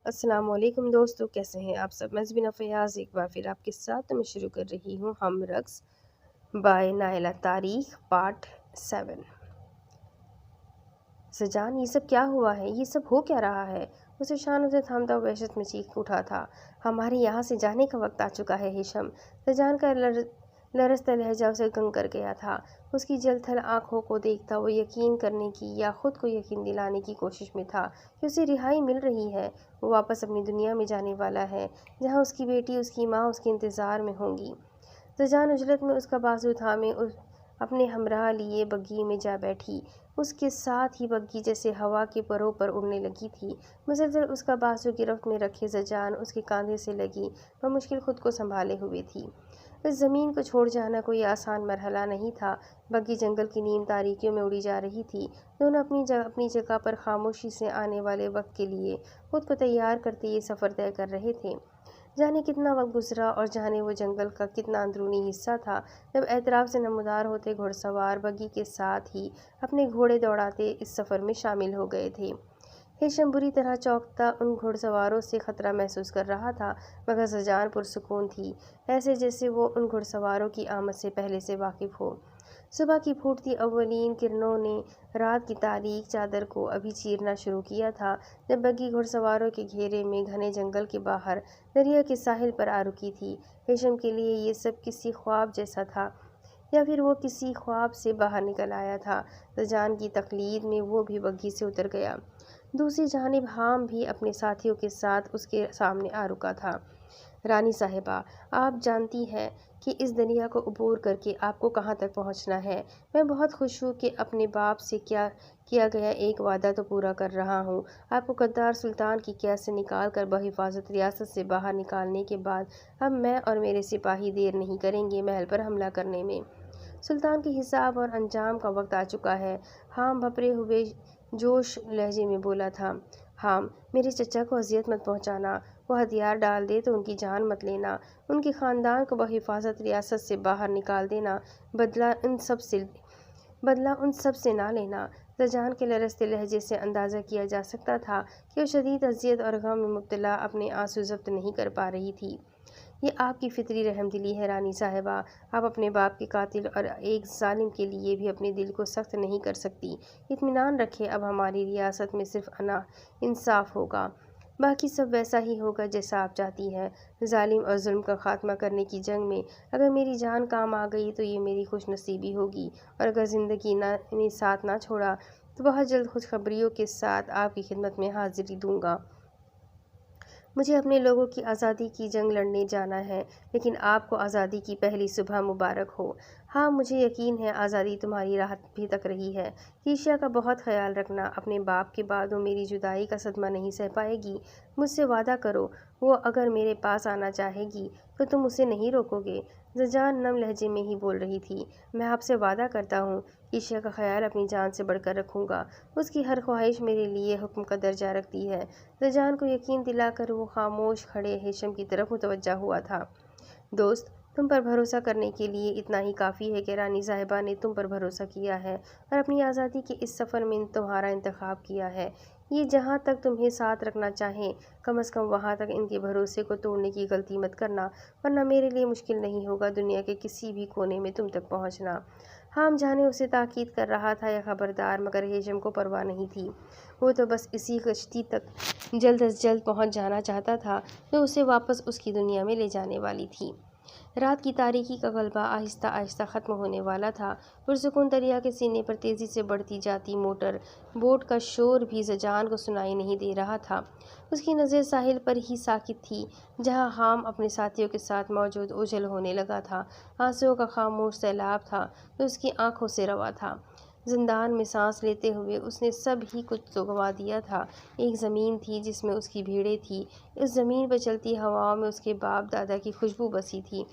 السلام علیکم دوستو، کیسے ہیں آپ سب؟ میں زبینہ فیاض ایک بار پھر آپ کے ساتھ میں شروع کر رہی ہوں ہم رقص بائے نائلہ تاریخ پارٹ 7۔ سجان، یہ سب کیا ہوا ہے؟ یہ سب ہو کیا رہا ہے؟ اسے شانوں سے تھامتا وحشت میں چیخ اٹھا تھا۔ ہمارے یہاں سے جانے کا وقت آ چکا ہے ہیشم۔ سجان کا لرزتا لہجہ اسے گنگ کر گیا تھا۔ اس کی جل تھل آنکھوں کو دیکھتا وہ یقین کرنے کی یا خود کو یقین دلانے کی کوشش میں تھا کہ اسے رہائی مل رہی ہے۔ وہ واپس اپنی دنیا میں جانے والا ہے، جہاں اس کی بیٹی، اس کی ماں اس کے انتظار میں ہوں گی۔ سجان اجلت میں اس کا بازو تھامے اپنے ہمراہ لیے بگی میں جا بیٹھی۔ اس کے ساتھ ہی بگی جیسے ہوا کے پروں پر اڑنے لگی تھی۔ مسلسل اس کا بازو گرفت میں رکھے سجان اس کے کاندھے سے لگی بمشکل خود کو سنبھالے ہوئے تھی۔ اس زمین کو چھوڑ جانا کوئی آسان مرحلہ نہیں تھا۔ بگی جنگل کی نیم تاریکیوں میں اڑی جا رہی تھی۔ دونوں اپنی جگہ پر خاموشی سے آنے والے وقت کے لیے خود کو تیار کرتے یہ سفر طے کر رہے تھے۔ جانے کتنا وقت گزرا اور جانے وہ جنگل کا کتنا اندرونی حصہ تھا جب اعتراف سے نمودار ہوتے گھوڑ سوار بگی کے ساتھ ہی اپنے گھوڑے دوڑاتے اس سفر میں شامل ہو گئے تھے۔ ہیشم بری طرح چونکتا ان گھوڑ سواروں سے خطرہ محسوس کر رہا تھا، مگر سجان پرسکون تھی، ایسے جیسے وہ ان گھوڑ سواروں کی آمد سے پہلے سے واقف ہو۔ صبح کی پھوٹتی اولین کرنوں نے رات کی تاریک چادر کو ابھی چیرنا شروع کیا تھا جب بگی گھوڑ سواروں کے گھیرے میں گھنے جنگل کے باہر دریا کے ساحل پر آ رکی تھی۔ ہیشم کے لیے یہ سب کسی خواب جیسا تھا یا پھر وہ کسی خواب سے باہر نکل آیا تھا۔ سجان کی تقلید میں وہ بھی بگی سے اتر گیا۔ دوسری جانب حام بھی اپنے ساتھیوں کے ساتھ اس کے سامنے آ رکا تھا۔ رانی صاحبہ، آپ جانتی ہیں کہ اس دریا کو عبور کر کے آپ کو کہاں تک پہنچنا ہے۔ میں بہت خوش ہوں کہ اپنے باپ سے کیا گیا ایک وعدہ تو پورا کر رہا ہوں۔ آپ کو غدار سلطان کی قید سے نکال کر بحفاظت ریاست سے باہر نکالنے کے بعد اب میں اور میرے سپاہی دیر نہیں کریں گے محل پر حملہ کرنے میں۔ سلطان کے حساب اور انجام کا وقت آ چکا ہے، حام بھپرے ہوئے جوش لہجے میں بولا تھا۔ حام، میرے چچا کو اذیت مت پہنچانا، وہ ہتھیار ڈال دے تو ان کی جان مت لینا، ان کے خاندان کو بحفاظت ریاست سے باہر نکال دینا، بدلہ ان سب سے نہ لینا۔ سجان کے لرزتے لہجے سے اندازہ کیا جا سکتا تھا کہ وہ شدید اذیت اور غم میں مبتلا اپنے آنسو ضبط نہیں کر پا رہی تھی۔ یہ آپ کی فطری رحم دلی ہے رانی صاحبہ، آپ اپنے باپ کے قاتل اور ایک ظالم کے لیے بھی اپنے دل کو سخت نہیں کر سکتی۔ اطمینان رکھیں، اب ہماری ریاست میں صرف انصاف ہوگا، باقی سب ویسا ہی ہوگا جیسا آپ چاہتی ہیں۔ ظالم اور ظلم کا خاتمہ کرنے کی جنگ میں اگر میری جان کام آ گئی تو یہ میری خوش نصیبی ہوگی، اور اگر زندگی نے ساتھ نہ چھوڑا تو بہت جلد خوشخبریوں کے ساتھ آپ کی خدمت میں حاضری دوں گا۔ مجھے اپنے لوگوں کی آزادی کی جنگ لڑنے جانا ہے، لیکن آپ کو آزادی کی پہلی صبح مبارک ہو۔ ہاں، مجھے یقین ہے آزادی تمہاری راہ بھی تک رہی ہے۔ کیشیا کا بہت خیال رکھنا، اپنے باپ کے بعد وہ میری جدائی کا صدمہ نہیں سہ پائے گی۔ مجھ سے وعدہ کرو، وہ اگر میرے پاس آنا چاہے گی تو تم اسے نہیں روکو گے۔ سجان نم لہجے میں ہی بول رہی تھی۔ میں آپ سے وعدہ کرتا ہوں، کیشیا کا خیال اپنی جان سے بڑھ کر رکھوں گا، اس کی ہر خواہش میرے لیے حکم کا درجہ رکھتی ہے۔ سجان کو یقین دلا کر وہ خاموش کھڑے ہیشم کی طرف متوجہ ہوا تھا۔ دوست، تم پر بھروسہ کرنے کے لیے اتنا ہی کافی ہے کہ رانی صاحبہ نے تم پر بھروسہ کیا ہے اور اپنی آزادی کے اس سفر میں تمہارا انتخاب کیا ہے۔ یہ جہاں تک تمہیں ساتھ رکھنا چاہیں، کم از کم وہاں تک ان کے بھروسے کو توڑنے کی غلطی مت کرنا، ورنہ میرے لیے مشکل نہیں ہوگا دنیا کے کسی بھی کونے میں تم تک پہنچنا۔ حام جانے اسے تاکید کر رہا تھا یا خبردار، مگر ہیشم کو پرواہ نہیں تھی۔ وہ تو بس اسی کشتی تک جلد از جلد پہنچ جانا چاہتا تھا جو اسے واپس اس کی دنیا میں لے جانے والی تھی۔ رات کی تاریکی کا غلبہ آہستہ آہستہ ختم ہونے والا تھا۔ پرسکون دریا کے سینے پر تیزی سے بڑھتی جاتی موٹر بوٹ کا شور بھی سجان کو سنائی نہیں دے رہا تھا۔ اس کی نظر ساحل پر ہی ساکت تھی، جہاں حام اپنے ساتھیوں کے ساتھ موجود اوجھل ہونے لگا تھا۔ آنسوؤں کا خاموش سیلاب تھا جو اس کی آنکھوں سے رواں تھا۔ زندان میں سانس لیتے ہوئے اس نے سب ہی کچھ تو گنوا دیا تھا۔ ایک زمین تھی جس میں اس کی بھیڑیں تھیں، اس زمین پر چلتی ہواؤں میں اس کے باپ دادا کی خوشبو بسی تھی،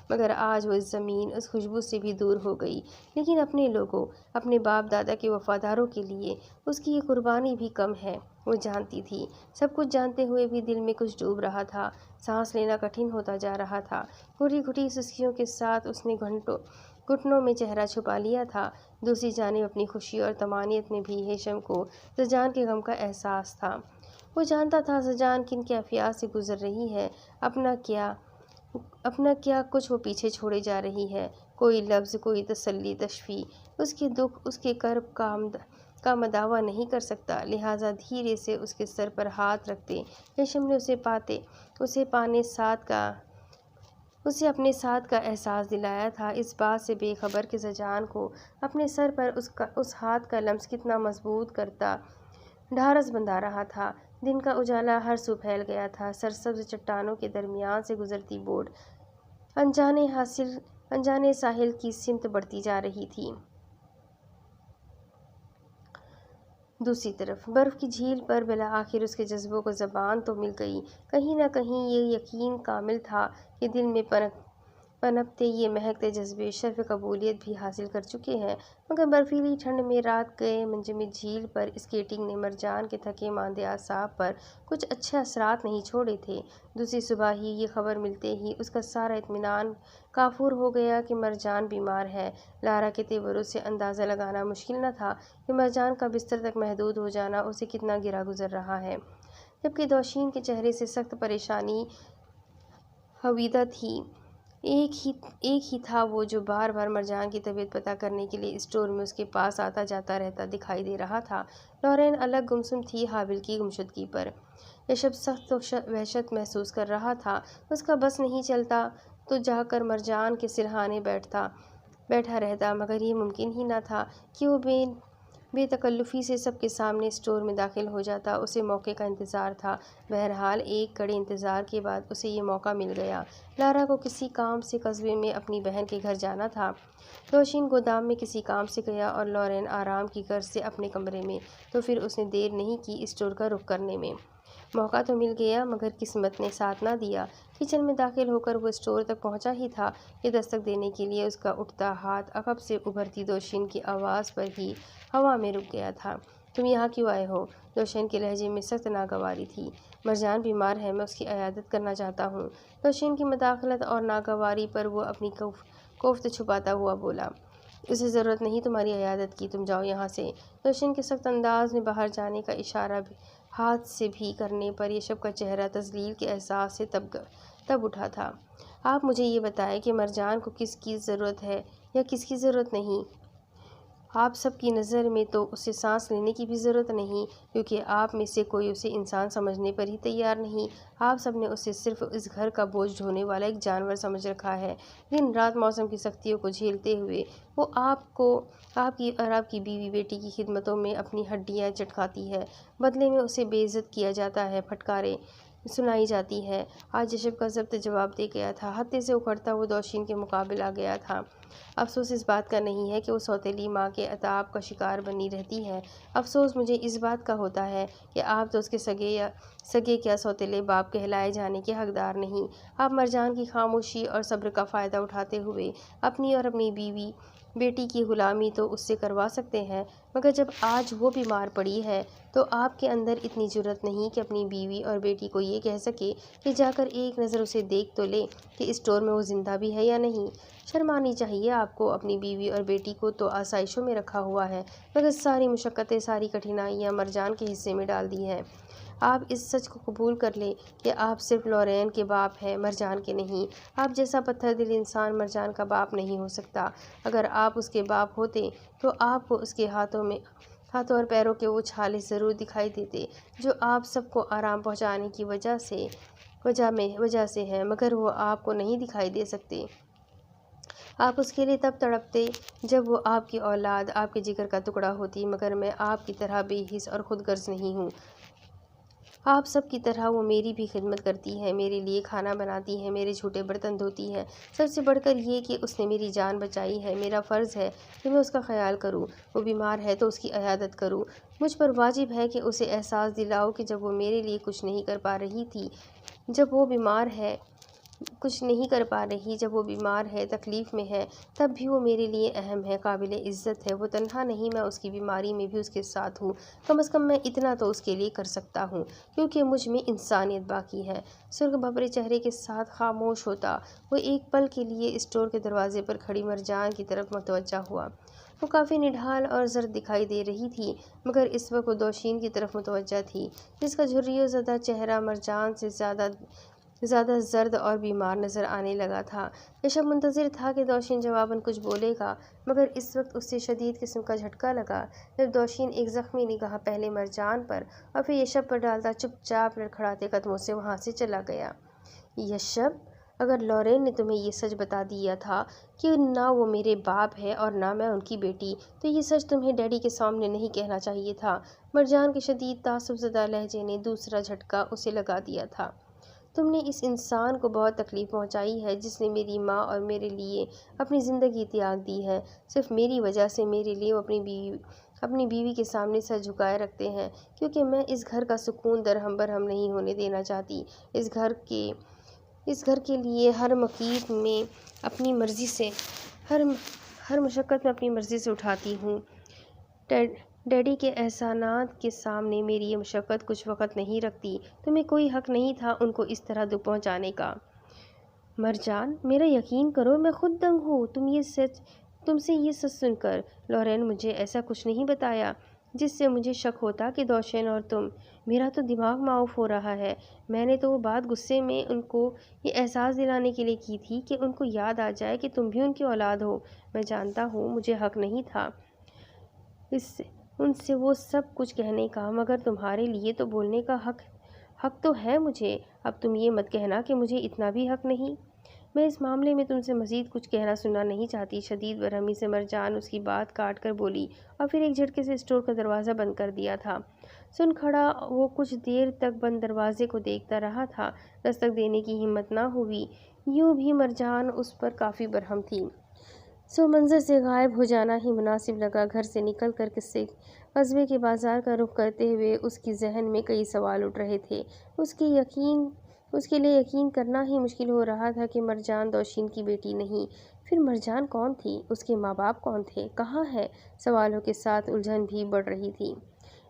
مگر آج وہ اس زمین، اس خوشبو سے بھی دور ہو گئی۔ لیکن اپنے لوگوں، اپنے باپ دادا کے وفاداروں کے لیے اس کی یہ قربانی بھی کم ہے، وہ جانتی تھی۔ سب کچھ جانتے ہوئے بھی دل میں کچھ ڈوب رہا تھا، سانس لینا کٹھن ہوتا جا رہا تھا۔ گھٹی گھٹی سسکیوں کے ساتھ اس نے گھٹنوں میں چہرہ چھپا لیا تھا۔ دوسری جانب اپنی خوشی اور طمانینت میں بھی ہیشم کو سجان کے غم کا احساس تھا۔ وہ جانتا تھا سجان کن کیفیات سے گزر رہی ہے، اپنا کیا کچھ وہ پیچھے چھوڑے جا رہی ہے۔ کوئی لفظ، کوئی تسلی، تشفی اس کے دکھ، اس کے کرب کا مداوا نہیں کر سکتا، لہٰذا دھیرے سے اس کے سر پر ہاتھ رکھتے ہیشم نے اسے اپنے ساتھ کا احساس دلایا تھا، اس بات سے بے خبر کہ سجان کو اپنے سر پر اس ہاتھ کا لمس کتنا مضبوط کرتا ڈھارس بندھا رہا تھا۔ دن کا اجالا ہر سو پھیل گیا تھا، سرسبز چٹانوں کے درمیان سے گزرتی بوٹ انجانے ساحل کی سمت بڑھتی جا رہی تھی۔ دوسری طرف برف کی جھیل پر بالآخر اس کے جذبوں کو زبان تو مل گئی۔ کہیں نہ کہیں یہ یقین کامل تھا کہ دل میں پنپتے یہ مہکتے جذبے شرف قبولیت بھی حاصل کر چکے ہیں، مگر برفیلی ٹھنڈ میں رات گئے منجمد جھیل پر اسکیٹنگ نے مرجان کے تھکے ماندے اعصاب پر کچھ اچھے اثرات نہیں چھوڑے تھے۔ دوسری صبح ہی یہ خبر ملتے ہی اس کا سارا اطمینان کافور ہو گیا کہ مرجان بیمار ہے۔ لارا کے تیوروں سے اندازہ لگانا مشکل نہ تھا کہ مرجان کا بستر تک محدود ہو جانا اسے کتنا گرا گزر رہا ہے، جبکہ دوشین کے چہرے سے سخت پریشانی حویدہ تھی۔ ایک ہی تھا وہ جو بار بار مرجان کی طبیعت پتہ کرنے کے لیے اسٹور میں اس کے پاس آتا جاتا رہتا دکھائی دے رہا تھا۔ لورین الگ گمسم تھی حابل کی گمشدگی پر۔ یشب سخت وحشت محسوس کر رہا تھا، اس کا بس نہیں چلتا تو جا کر مرجان کے سرہانے بیٹھا رہتا، مگر یہ ممکن ہی نہ تھا کہ وہ بے تکلفی سے سب کے سامنے اسٹور میں داخل ہو جاتا۔ اسے موقع کا انتظار تھا۔ بہرحال ایک کڑے انتظار کے بعد اسے یہ موقع مل گیا۔ لارا کو کسی کام سے قصبے میں اپنی بہن کے گھر جانا تھا، دوشین گودام میں کسی کام سے گیا اور لورین آرام کی غرض سے اپنے کمرے میں، تو پھر اس نے دیر نہیں کی اسٹور کا رخ کرنے میں۔ موقع تو مل گیا مگر قسمت نے ساتھ نہ دیا۔ کچن میں داخل ہو کر وہ اسٹور تک پہنچا ہی تھا کہ دستک دینے کے لیے اس کا اٹھتا ہاتھ عقب سے ابھرتی دوشین کی آواز پر ہی ہوا میں رک گیا تھا۔ تم یہاں کیوں آئے ہو؟ دوشین کے لہجے میں سخت ناگواری تھی۔ مرجان بیمار ہے، میں اس کی عیادت کرنا چاہتا ہوں۔ دوشین کی مداخلت اور ناگواری پر وہ اپنی کوفت چھپاتا ہوا بولا، اسے ضرورت نہیں تمہاری عیادت کی، تم جاؤ یہاں سے۔ دوشین کے سخت انداز میں باہر جانے کا اشارہ ہاتھ سے بھی کرنے پر یشب کا چہرہ تذلیل کے احساس سے تب اٹھا تھا۔ آپ مجھے یہ بتائیں کہ مرجان کو کس کی ضرورت ہے یا کس کی ضرورت نہیں؟ آپ سب کی نظر میں تو اسے سانس لینے کی بھی ضرورت نہیں، کیونکہ آپ میں سے کوئی اسے انسان سمجھنے پر ہی تیار نہیں۔ آپ سب نے اسے صرف اس گھر کا بوجھ ڈھونے والا ایک جانور سمجھ رکھا ہے۔ دن رات موسم کی سختیوں کو جھیلتے ہوئے وہ آپ کی اور آپ کی بیوی بیٹی کی خدمتوں میں اپنی ہڈیاں چٹکاتی ہے، بدلے میں اسے بے عزت کیا جاتا ہے، پھٹکاریں سنائی جاتی ہے۔ آج یشب کا ضبط جواب دے گیا تھا، ہتے سے اکھڑتا وہ دوشین کے مقابل آ گیا تھا۔ افسوس اس بات کا نہیں ہے کہ وہ سوتیلی ماں کے عتاب کا شکار بنی رہتی ہے، افسوس مجھے اس بات کا ہوتا ہے کہ آپ تو اس کے سگے کیا سوتیلے باپ کہلائے جانے کے حقدار نہیں۔ آپ مرجان کی خاموشی اور صبر کا فائدہ اٹھاتے ہوئے اپنی اور اپنی بیوی بیٹی کی غلامی تو اس سے کروا سکتے ہیں، مگر جب آج وہ بیمار پڑی ہے تو آپ کے اندر اتنی جرأت نہیں کہ اپنی بیوی اور بیٹی کو یہ کہہ سکے کہ جا کر ایک نظر اسے دیکھ تو لے کہ اسٹور میں وہ زندہ بھی ہے یا نہیں۔ شرم آنی چاہیے آپ کو، اپنی بیوی اور بیٹی کو تو آسائشوں میں رکھا ہوا ہے، مگر ساری مشقتیں، ساری کٹھنائیاں مرجان کے حصے میں ڈال دی ہیں۔ آپ اس سچ کو قبول کر لیں کہ آپ صرف لورین کے باپ ہیں، مرجان کے نہیں۔ آپ جیسا پتھر دل انسان مرجان کا باپ نہیں ہو سکتا۔ اگر آپ اس کے باپ ہوتے تو آپ کو اس کے ہاتھوں اور پیروں کے وہ چھالے ضرور دکھائی دیتے جو آپ سب کو آرام پہنچانے کی وجہ سے ہیں، مگر وہ آپ کو نہیں دکھائی دے سکتے۔ آپ اس کے لیے تب تڑپتے جب وہ آپ کی اولاد، آپ کے جگر کا ٹکڑا ہوتی، مگر میں آپ کی طرح بے حس اور خود غرض نہیں ہوں۔ آپ سب کی طرح وہ میری بھی خدمت کرتی ہے، میرے لیے کھانا بناتی ہے، میرے جھوٹے برتن دھوتی ہے، سب سے بڑھ کر یہ کہ اس نے میری جان بچائی ہے۔ میرا فرض ہے کہ میں اس کا خیال کروں، وہ بیمار ہے تو اس کی عیادت کروں۔ مجھ پر واجب ہے کہ اسے احساس دلاؤں کہ جب وہ میرے لیے کچھ نہیں کر پا رہی، جب وہ بیمار ہے، تکلیف میں ہے، تب بھی وہ میرے لیے اہم ہے، قابل عزت ہے۔ وہ تنہا نہیں، میں اس کی بیماری میں بھی اس کے ساتھ ہوں، کم از کم میں اتنا تو اس کے لیے کر سکتا ہوں، کیونکہ مجھ میں انسانیت باقی ہے۔ سرخ بھپرے چہرے کے ساتھ خاموش ہوتا وہ ایک پل کے لیے اسٹور کے دروازے پر کھڑی مرجان کی طرف متوجہ ہوا۔ وہ کافی نڈھال اور زرد دکھائی دے رہی تھی، مگر اس وقت وہ دوشین کی طرف متوجہ تھی، جس کا جھریوں زدہ چہرہ مرجان سے زیادہ زرد اور بیمار نظر آنے لگا تھا۔ یشب منتظر تھا کہ دوشین جواباً کچھ بولے گا، مگر اس وقت اسے شدید قسم کا جھٹکا لگا جب دوشین ایک زخمی نگاہ پہلے مرجان پر اور پھر یشب پر ڈالتا چپ چاپ لڑکھڑاتے قدموں سے وہاں سے چلا گیا۔ یشب، اگر لورین نے تمہیں یہ سچ بتا دیا تھا کہ نہ وہ میرے باپ ہے اور نہ میں ان کی بیٹی، تو یہ سچ تمہیں ڈیڈی کے سامنے نہیں کہنا چاہیے تھا۔ مرجان کے شدید تعصب زدہ لہجے نے دوسرا جھٹکا اسے لگا دیا تھا۔ تم نے اس انسان کو بہت تکلیف پہنچائی ہے جس نے میری ماں اور میرے لیے اپنی زندگی تیاگ دی ہے۔ صرف میری وجہ سے میرے لیے وہ اپنی بیوی کے سامنے سر جھکائے رکھتے ہیں، کیونکہ میں اس گھر کا سکون درہم برہم نہیں ہونے دینا چاہتی۔ اس گھر کے لیے ہر مصیبت میں اپنی مرضی سے ہر مشقت میں اپنی مرضی سے اٹھاتی ہوں۔ ڈیڈی کے احسانات کے سامنے میری یہ مشقت کچھ وقت نہیں رکھتی۔ تمہیں کوئی حق نہیں تھا ان کو اس طرح دکھ پہنچانے کا۔ مرجان، میرا یقین کرو، میں خود دنگ ہوں تم سے یہ سچ سن کر۔ لورین مجھے ایسا کچھ نہیں بتایا جس سے مجھے شک ہوتا کہ دوشین اور تم۔ میرا تو دماغ معاف ہو رہا ہے۔ میں نے تو وہ بات غصے میں ان کو یہ احساس دلانے کے لیے کی تھی کہ ان کو یاد آ جائے کہ تم بھی ان کی اولاد ہو۔ میں جانتا ہوں مجھے حق نہیں تھا ان سے وہ سب کچھ کہنے کا، مگر تمہارے لیے تو بولنے کا حق تو ہے مجھے۔ اب تم یہ مت کہنا کہ مجھے اتنا بھی حق نہیں۔ میں اس معاملے میں تم سے مزید کچھ کہنا سننا نہیں چاہتی۔ شدید برہمی سے مرجان اس کی بات کاٹ کر بولی اور پھر ایک جھٹکے سے اسٹور کا دروازہ بند کر دیا تھا۔ سن کھڑا وہ کچھ دیر تک بند دروازے کو دیکھتا رہا تھا۔ دستک دینے کی ہمت نہ ہوئی۔ یوں بھی مرجان اس پر کافی برہم تھی، سو منظر سے غائب ہو جانا ہی مناسب لگا۔ گھر سے نکل کر قصبے کے بازار کا رخ کرتے ہوئے اس کی ذہن میں کئی سوال اٹھ رہے تھے۔ اس کے لیے یقین کرنا ہی مشکل ہو رہا تھا کہ مرجان دوشین کی بیٹی نہیں۔ پھر مرجان کون تھی؟ اس کے ماں باپ کون تھے؟ کہاں ہے؟ سوالوں کے ساتھ الجھن بھی بڑھ رہی تھی۔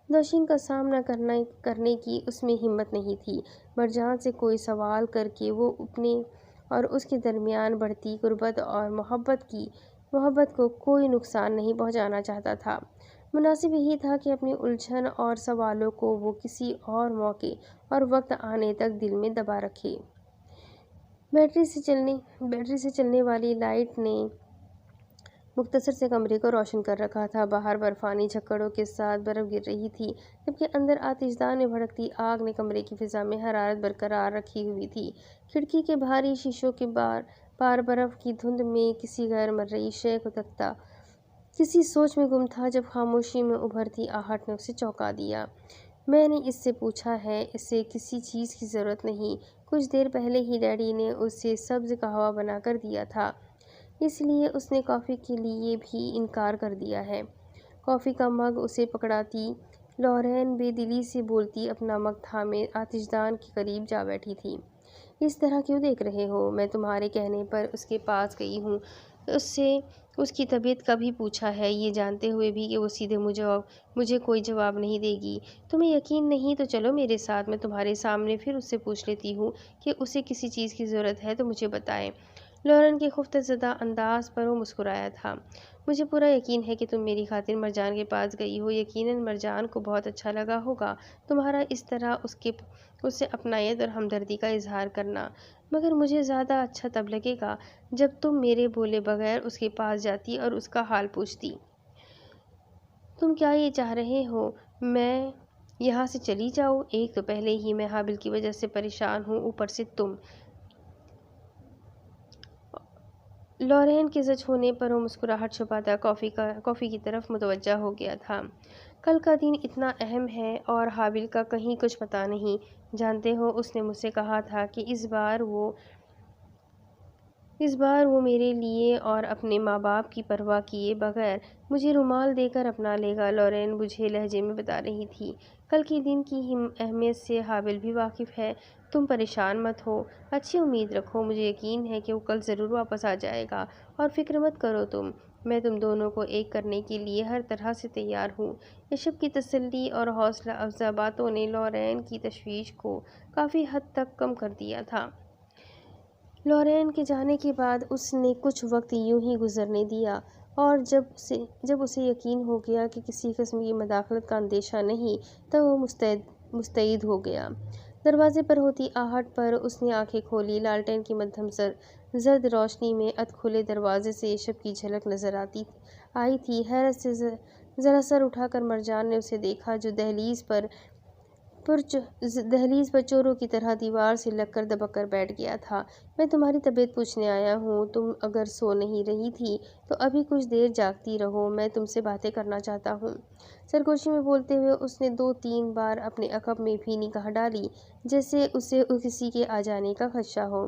دوشین کا سامنا کرنے کی اس میں ہمت نہیں تھی۔ مرجان سے کوئی سوال کر کے وہ اپنے اور اس کے درمیان بڑھتی قربت اور محبت کو کوئی نقصان نہیں پہنچانا چاہتا تھا۔ مناسب یہی تھا کہ اپنی الجھن اور سوالوں کو وہ کسی اور موقع اور وقت آنے تک دل میں دبا رکھے۔ بیٹری سے چلنے والی لائٹ نے مختصر سے کمرے کو روشن کر رکھا تھا۔ باہر برفانی جھکڑوں کے ساتھ برف گر رہی تھی، جبکہ اندر آتش دان میں بھڑکتی آگ نے کمرے کی فضا میں حرارت برقرار رکھی ہوئی تھی۔ کھڑکی کے بھاری شیشوں کے پار برف کی دھند میں کسی غیر مرئی شے کو تکتا کسی سوچ میں گم تھا جب خاموشی میں ابھرتی آہٹ نے اسے چونکا دیا۔ میں نے اس سے پوچھا ہے، اسے کسی چیز کی ضرورت نہیں۔ کچھ دیر پہلے ہی ڈیڈی نے اسے سبز قہوہ بنا کر دیا تھا، اس لیے اس نے کافی کے لیے بھی انکار کر دیا ہے۔ کافی کا مگ اسے پکڑاتی لورین بے دلی سے بولتی اپنا مگ تھامے آتش دان کے قریب جا بیٹھی تھی۔ اس طرح کیوں دیکھ رہے ہو؟ میں تمہارے کہنے پر اس کے پاس گئی ہوں، اس سے اس کی طبیعت کا بھی پوچھا ہے، یہ جانتے ہوئے بھی کہ وہ سیدھے مجھے کوئی جواب نہیں دے گی۔ تمہیں یقین نہیں تو چلو میرے ساتھ، میں تمہارے سامنے پھر اس سے پوچھ لیتی ہوں کہ اسے کسی چیز کی ضرورت ہے تو مجھے بتائے۔ لورین کے خفت زدہ انداز پر وہ مسکرایا تھا۔ مجھے پورا یقین ہے کہ تم میری خاطر مرجان کے پاس گئی ہو۔ یقیناً مرجان کو بہت اچھا لگا ہوگا تمہارا اس طرح اس سے اپنائیت اور ہمدردی کا اظہار کرنا، مگر مجھے زیادہ اچھا تب لگے گا جب تم میرے بولے بغیر اس کے پاس جاتی اور اس کا حال پوچھتی۔ تم کیا یہ چاہ رہے ہو میں یہاں سے چلی جاؤں؟ ایک تو پہلے ہی میں حابل کی وجہ سے پریشان ہوں، اوپر سے تم۔ لورین کے سچ ہونے پر وہ مسکراہٹ چھپاتا کافی کی طرف متوجہ ہو گیا تھا۔ کل کا دن اتنا اہم ہے اور حابل کا کہیں کچھ پتہ نہیں۔ جانتے ہو اس نے مجھ سے کہا تھا کہ اس بار وہ میرے لیے اور اپنے ماں باپ کی پرواہ کیے بغیر مجھے رومال دے کر اپنا لے گا، لورین بجھے لہجے میں بتا رہی تھی۔ کل کے دن کی اہمیت سے حابل بھی واقف ہے، تم پریشان مت ہو، اچھی امید رکھو، مجھے یقین ہے کہ وہ کل ضرور واپس آ جائے گا، اور فکر مت کرو تم، میں تم دونوں کو ایک کرنے کے لیے ہر طرح سے تیار ہوں۔ یشب کی تسلی اور حوصلہ افزا باتوں نے لورین کی تشویش کو کافی حد تک کم کر دیا تھا۔ لورین کے جانے کے بعد اس نے کچھ وقت یوں ہی گزرنے دیا۔ اور جب اسے یقین ہو گیا کہ کسی قسم کی مداخلت کا اندیشہ نہیں تو وہ مستعد ہو گیا۔ دروازے پر ہوتی آہٹ پر اس نے آنکھیں کھولی۔ لالٹین کی مدھم زرد روشنی میں ادھ کھلے دروازے سے یشب کی جھلک نظر آئی تھی۔ حیرت سے ذرا سر اٹھا کر مرجان نے اسے دیکھا جو دہلیز پر چوروں کی طرح دیوار سے لگ کر دبک کر بیٹھ گیا تھا۔ میں تمہاری طبیعت پوچھنے آیا ہوں۔ تم اگر سو نہیں رہی تھی تو ابھی کچھ دیر جاگتی رہو، میں تم سے باتیں کرنا چاہتا ہوں۔ سرگوشی میں بولتے ہوئے اس نے 2-3 بار اپنے عقب میں بھی نگاہ ڈالی جیسے اسے کسی کے آ جانے کا خدشہ ہو۔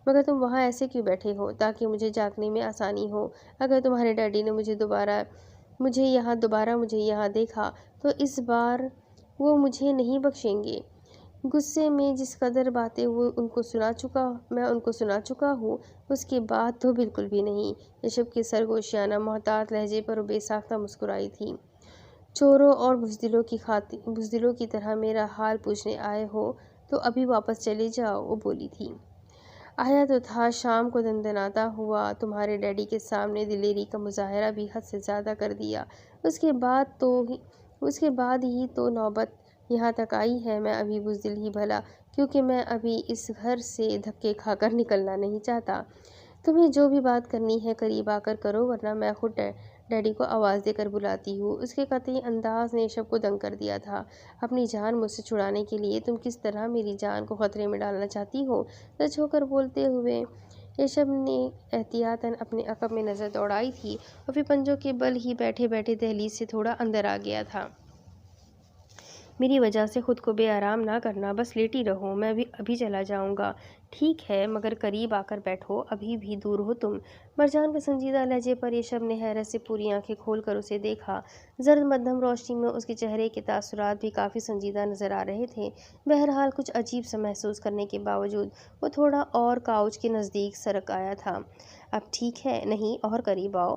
مگر تم وہاں ایسے کیوں بیٹھے ہو؟ تاکہ مجھے جاگنے میں آسانی ہو۔ اگر تمہارے ڈیڈی نے مجھے یہاں دیکھا تو اس بار وہ مجھے نہیں بخشیں گے۔ غصے میں جس قدر باتیں میں ان کو سنا چکا ہوں، اس کے بعد تو بالکل بھی نہیں۔ یشب کے سرگوشیانہ محتاط لہجے پر وہ بے ساختہ مسکرائی تھی۔ چوروں اور بزدلوں کی طرح میرا حال پوچھنے آئے ہو تو ابھی واپس چلے جاؤ، وہ بولی تھی۔ آیا تو تھا شام کو دندناتا ہوا۔ تمہارے ڈیڈی کے سامنے دلیری کا مظاہرہ بھی حد سے زیادہ کر دیا۔ اس کے بعد ہی تو نوبت یہاں تک آئی ہے۔ میں ابھی بزدل ہی بھلا، کیونکہ میں ابھی اس گھر سے دھکے کھا کر نکلنا نہیں چاہتا۔ تمہیں جو بھی بات کرنی ہے قریب آ کر کرو، ورنہ میں خود ڈیڈی کو آواز دے کر بلاتی ہوں۔ اس کے قطعی انداز نے یشب کو دنگ کر دیا تھا۔ اپنی جان مجھ سے چھڑانے کے لیے تم کس طرح میری جان کو خطرے میں ڈالنا چاہتی ہو؟ سچ ہو کر بولتے ہوئے یشب نے احتیاطاً اپنے عقب میں نظر دوڑائی تھی اور پھر پنجوں کے بل ہی بیٹھے بیٹھے دہلیز سے تھوڑا اندر آ گیا تھا۔ میری وجہ سے خود کو بے آرام نہ کرنا، بس لیٹی رہو، میں ابھی چلا جاؤں گا۔ ٹھیک ہے، مگر قریب آ کر بیٹھو، ابھی بھی دور ہو تم۔ مرجان کے سنجیدہ لہجے پر یشب نے حیرت سے پوری آنکھیں کھول کر اسے دیکھا۔ زرد مدھم روشنی میں اس کے چہرے کے تاثرات بھی کافی سنجیدہ نظر آ رہے تھے۔ بہرحال کچھ عجیب سا محسوس کرنے کے باوجود وہ تھوڑا اور کاؤچ کے نزدیک سرک آیا تھا۔ اب ٹھیک ہے؟ نہیں، اور قریب آؤ۔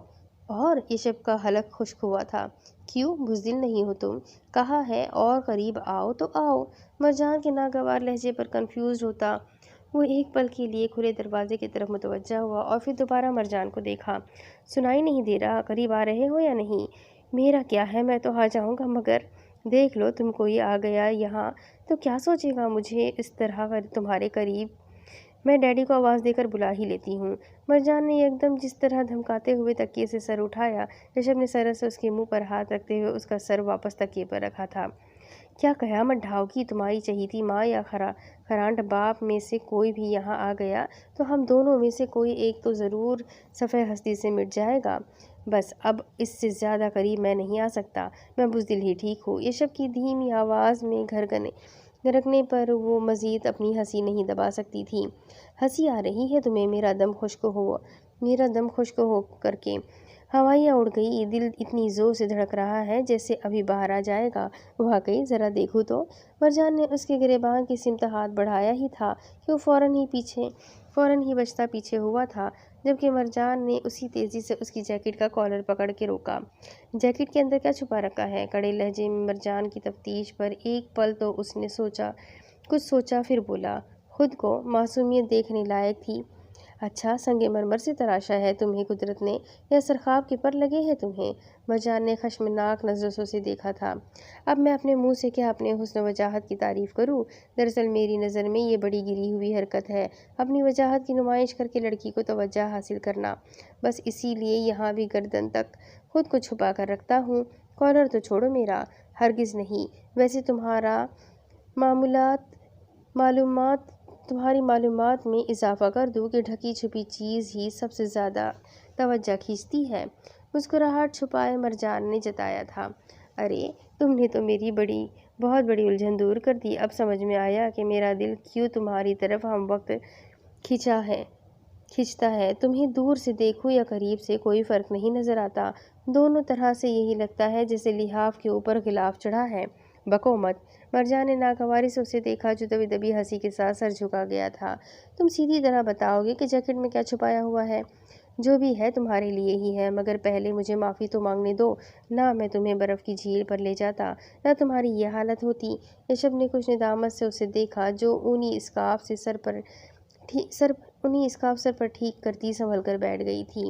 اور؟ یشب کا حلق خشک ہوا تھا۔ کیوں بزدل نہیں ہو تم؟ کہا ہے اور قریب آؤ تو آؤ۔ مرجان کے ناگوار لہجے پر کنفیوزڈ ہوتا وہ ایک پل کے لیے کھلے دروازے کی طرف متوجہ ہوا اور پھر دوبارہ مرجان کو دیکھا۔ سنائی نہیں دے رہا؟ قریب آ رہے ہو یا نہیں؟ میرا کیا ہے، میں تو آ جاؤں گا، مگر دیکھ لو تم کوئی آ گیا یہاں تو کیا سوچے گا مجھے اس طرح تمہارے قریب؟ میں ڈیڈی کو آواز دے کر بلا ہی لیتی ہوں۔ مرجان نے یکدم جس طرح دھمکاتے ہوئے تکیے سے سر اٹھایا، یشب نے سرت سے اس کے منہ پر ہاتھ رکھتے ہوئے اس کا سر واپس تکیے پر رکھا تھا۔ کیا قیامت ڈھاؤ گی؟ تمہاری چہیتی ماں یا خرانٹ باپ میں سے کوئی بھی یہاں آ گیا تو ہم دونوں میں سے کوئی ایک تو ضرور صفحہ ہستی سے مٹ جائے گا۔ بس اب اس سے زیادہ قریب میں نہیں آ سکتا، میں بزدل ہی ٹھیک ہوں۔ یشب کی دھیمی آواز میں گھرکنے پر وہ مزید اپنی ہنسی نہیں دبا سکتی تھی۔ ہنسی آ رہی ہے تمہیں؟ میرا دم خشک ہو کر کے ہوائیاں اڑ گئی۔ دل اتنی زور سے دھڑک رہا ہے جیسے ابھی باہر آ جائے گا۔ واقعی؟ ذرا دیکھوں تو۔ مرجان نے اس کے گریباں کی سمت ہاتھ بڑھایا ہی تھا کہ وہ فوراً ہی بچتا پیچھے ہوا تھا، جبکہ مرجان نے اسی تیزی سے اس کی جیکٹ کا کالر پکڑ کے روکا۔ جیکٹ کے اندر کیا چھپا رکھا ہے؟ کڑے لہجے میں مرجان کی تفتیش پر ایک پل تو اس نے کچھ سوچا، پھر بولا، خود کو معصومیت دیکھنے لائق تھی۔ اچھا، سنگ مرمر سے تراشا ہے تمہیں قدرت نے یا سرخاب کے پر لگے ہیں تمہیں؟ مرجان نے خشمناک نظروں سے اسے دیکھا تھا۔ اب میں اپنے منہ سے کیا اپنے حسن و وجاہت کی تعریف کروں؟ دراصل میری نظر میں یہ بڑی گری ہوئی حرکت ہے، اپنی وجاہت کی نمائش کر کے لڑکی کو توجہ حاصل کرنا۔ بس اسی لیے یہاں بھی گردن تک خود کو چھپا کر رکھتا ہوں۔ کالر تو چھوڑو میرا۔ ہرگز نہیں۔ ویسے تمہاری معلومات میں اضافہ کر دوں کہ ڈھکی چھپی چیز ہی سب سے زیادہ توجہ کھینچتی ہے۔ مسکراہٹ چھپائے مرجان نے جتایا تھا۔ ارے تم نے تو میری بہت بڑی الجھن دور کر دی۔ اب سمجھ میں آیا کہ میرا دل کیوں تمہاری طرف ہم وقت کھنچتا ہے۔ تمہیں دور سے دیکھوں یا قریب سے کوئی فرق نہیں نظر آتا، دونوں طرح سے یہی لگتا ہے جیسے لحاف کے اوپر غلاف چڑھا ہے۔ بکو مت۔ مرجان نے ناگواری سے اسے دیکھا جو دبی دبی ہنسی کے ساتھ سر جھکا گیا تھا۔ تم سیدھی طرح بتاؤ گے کہ جیکٹ میں کیا چھپایا ہوا ہے؟ جو بھی ہے تمہارے لیے ہی ہے، مگر پہلے مجھے معافی تو مانگنے دو۔ نہ میں تمہیں برف کی جھیل پر لے جاتا، نہ تمہاری یہ حالت ہوتی۔ یشب نے کچھ ندامت سے اسے دیکھا جو اونی اسکارف سر پر ٹھیک کرتی سنبھل کر بیٹھ گئی تھی۔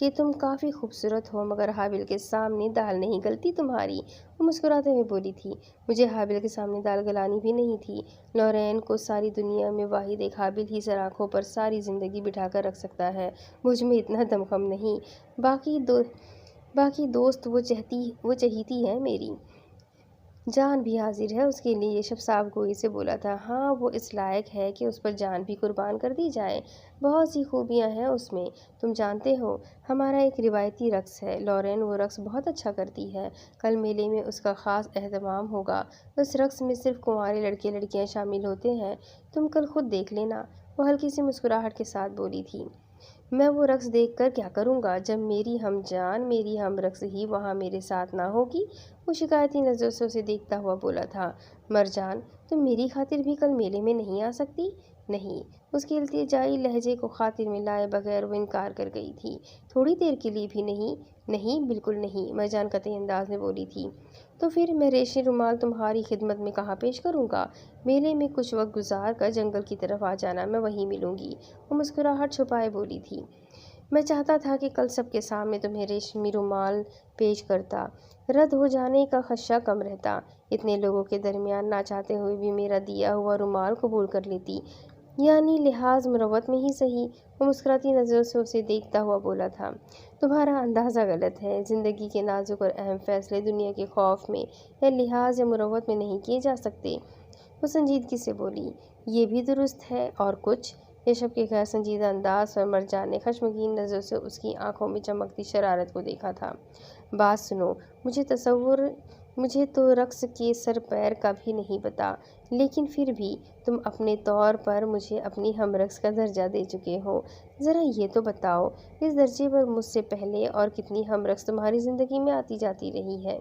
کہ تم کافی خوبصورت ہو، مگر حابل کے سامنے دال نہیں گلتی تمہاری۔ وہ مسکراتے ہوئے بولی تھی، مجھے حابل کے سامنے دال گلانی بھی نہیں تھی۔ لورین کو ساری دنیا میں واحد ایک حابل ہی سر آنکھوں پر ساری زندگی بٹھا کر رکھ سکتا ہے، مجھ میں اتنا دمخم نہیں۔ باقی دوست وہ چہیتی ہے، میری جان بھی حاضر ہے اس کے لیے۔ یہ شب صاف گوئی سے بولا تھا۔ ہاں، وہ اس لائق ہے کہ اس پر جان بھی قربان کر دی جائے، بہت سی خوبیاں ہیں اس میں۔ تم جانتے ہو، ہمارا ایک روایتی رقص ہے لورین، وہ رقص بہت اچھا کرتی ہے، کل میلے میں اس کا خاص اہتمام ہوگا۔ اس رقص میں صرف کنوارے لڑکے لڑکیاں شامل ہوتے ہیں، تم کل خود دیکھ لینا۔ وہ ہلکی سی مسکراہٹ کے ساتھ بولی تھی، میں وہ رقص دیکھ کر کیا کروں گا جب میری ہم جان، میری ہم رقص ہی وہاں میرے ساتھ نہ ہوگی؟ وہ شکایتی نظروں سے اسے دیکھتا ہوا بولا تھا، مرجان تم میری خاطر بھی کل میلے میں نہیں آ سکتی؟ نہیں۔ اس کے التجائی لہجے کو خاطر میں لائے بغیر وہ انکار کر گئی تھی، تھوڑی دیر کے لیے بھی نہیں؟ نہیں، بالکل نہیں، مرجان قطعی انداز میں بولی تھی۔ تو پھر میں ریشمی رومال تمہاری خدمت میں کہاں پیش کروں گا؟ میلے میں کچھ وقت گزار کر جنگل کی طرف آ جانا، میں وہیں ملوں گی۔ وہ مسکراہٹ چھپائے بولی تھی، میں چاہتا تھا کہ کل سب کے سامنے تمہیں ریشمی رومال پیش کرتا، رد ہو جانے کا خدشہ کم رہتا، اتنے لوگوں کے درمیان نہ چاہتے ہوئے بھی میرا دیا ہوا رومال قبول کر لیتی، یعنی لحاظ مروت میں ہی صحیح۔ وہ مسکراتی نظروں سے اسے دیکھتا ہوا بولا تھا، تمہارا اندازہ غلط ہے، زندگی کے نازک اور اہم فیصلے دنیا کے خوف میں یا لحاظ یا مروت میں نہیں کیے جا سکتے۔ وہ سنجیدگی سے بولی، یہ بھی درست ہے، اور کچھ؟ ریشم کے غیر سنجیدہ انداز پر مرجان نے خشمگین نظروں سے اس کی آنکھوں میں چمکتی شرارت کو دیکھا تھا۔ بات سنو، مجھے تو رقص کے سر پیر کا بھی نہیں پتا، لیکن پھر بھی تم اپنے طور پر مجھے اپنی ہم رقص کا درجہ دے چکے ہو، ذرا یہ تو بتاؤ، اس درجے پر مجھ سے پہلے اور کتنی ہم رقص تمہاری زندگی میں آتی جاتی رہی ہے؟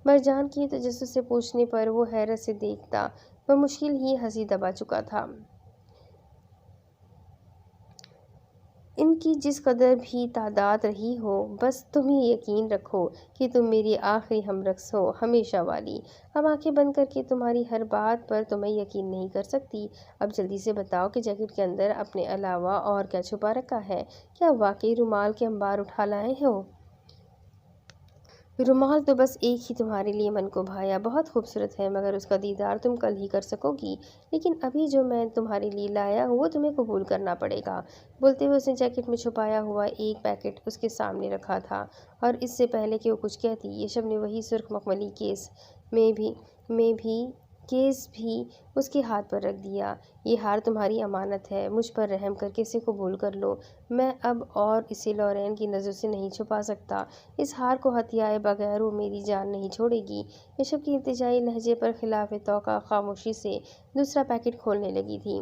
مرجان کی تجسس سے پوچھنے پر وہ حیرت سے دیکھتا، وہ مشکل ہی ہنسی دبا چکا تھا۔ ان کی جس قدر بھی تعداد رہی ہو، بس تم یہ یقین رکھو کہ تم میری آخری ہم رقص ہو، ہمیشہ والی۔ اب آنکھیں بند کر کے تمہاری ہر بات پر تو میں یقین نہیں کر سکتی، اب جلدی سے بتاؤ کہ جیکٹ کے اندر اپنے علاوہ اور کیا چھپا رکھا ہے؟ کیا واقعی رومال کے انبار اٹھا لائے ہو؟ رومال تو بس ایک ہی تمہارے لیے من کو بھایا، بہت خوبصورت ہے، مگر اس کا دیدار تم کل ہی کر سکو گی، لیکن ابھی جو میں تمہارے لیے لایا ہوں وہ تمہیں قبول کرنا پڑے گا۔ بولتے ہوئے اس نے جیکٹ میں چھپایا ہوا ایک پیکٹ اس کے سامنے رکھا تھا، اور اس سے پہلے کہ وہ کچھ کہتی، یشب نے وہی سرخ مخملی کیس بھی اس کے ہاتھ پر رکھ دیا۔ یہ ہار تمہاری امانت ہے، مجھ پر رحم کر کے اسے قبول کر لو، میں اب اور اسے لورین کی نظر سے نہیں چھپا سکتا، اس ہار کو ہتھیائے بغیر وہ میری جان نہیں چھوڑے گی۔ یشب کے التجائی لہجے پر خلاف توقع خاموشی سے دوسرا پیکٹ کھولنے لگی تھی،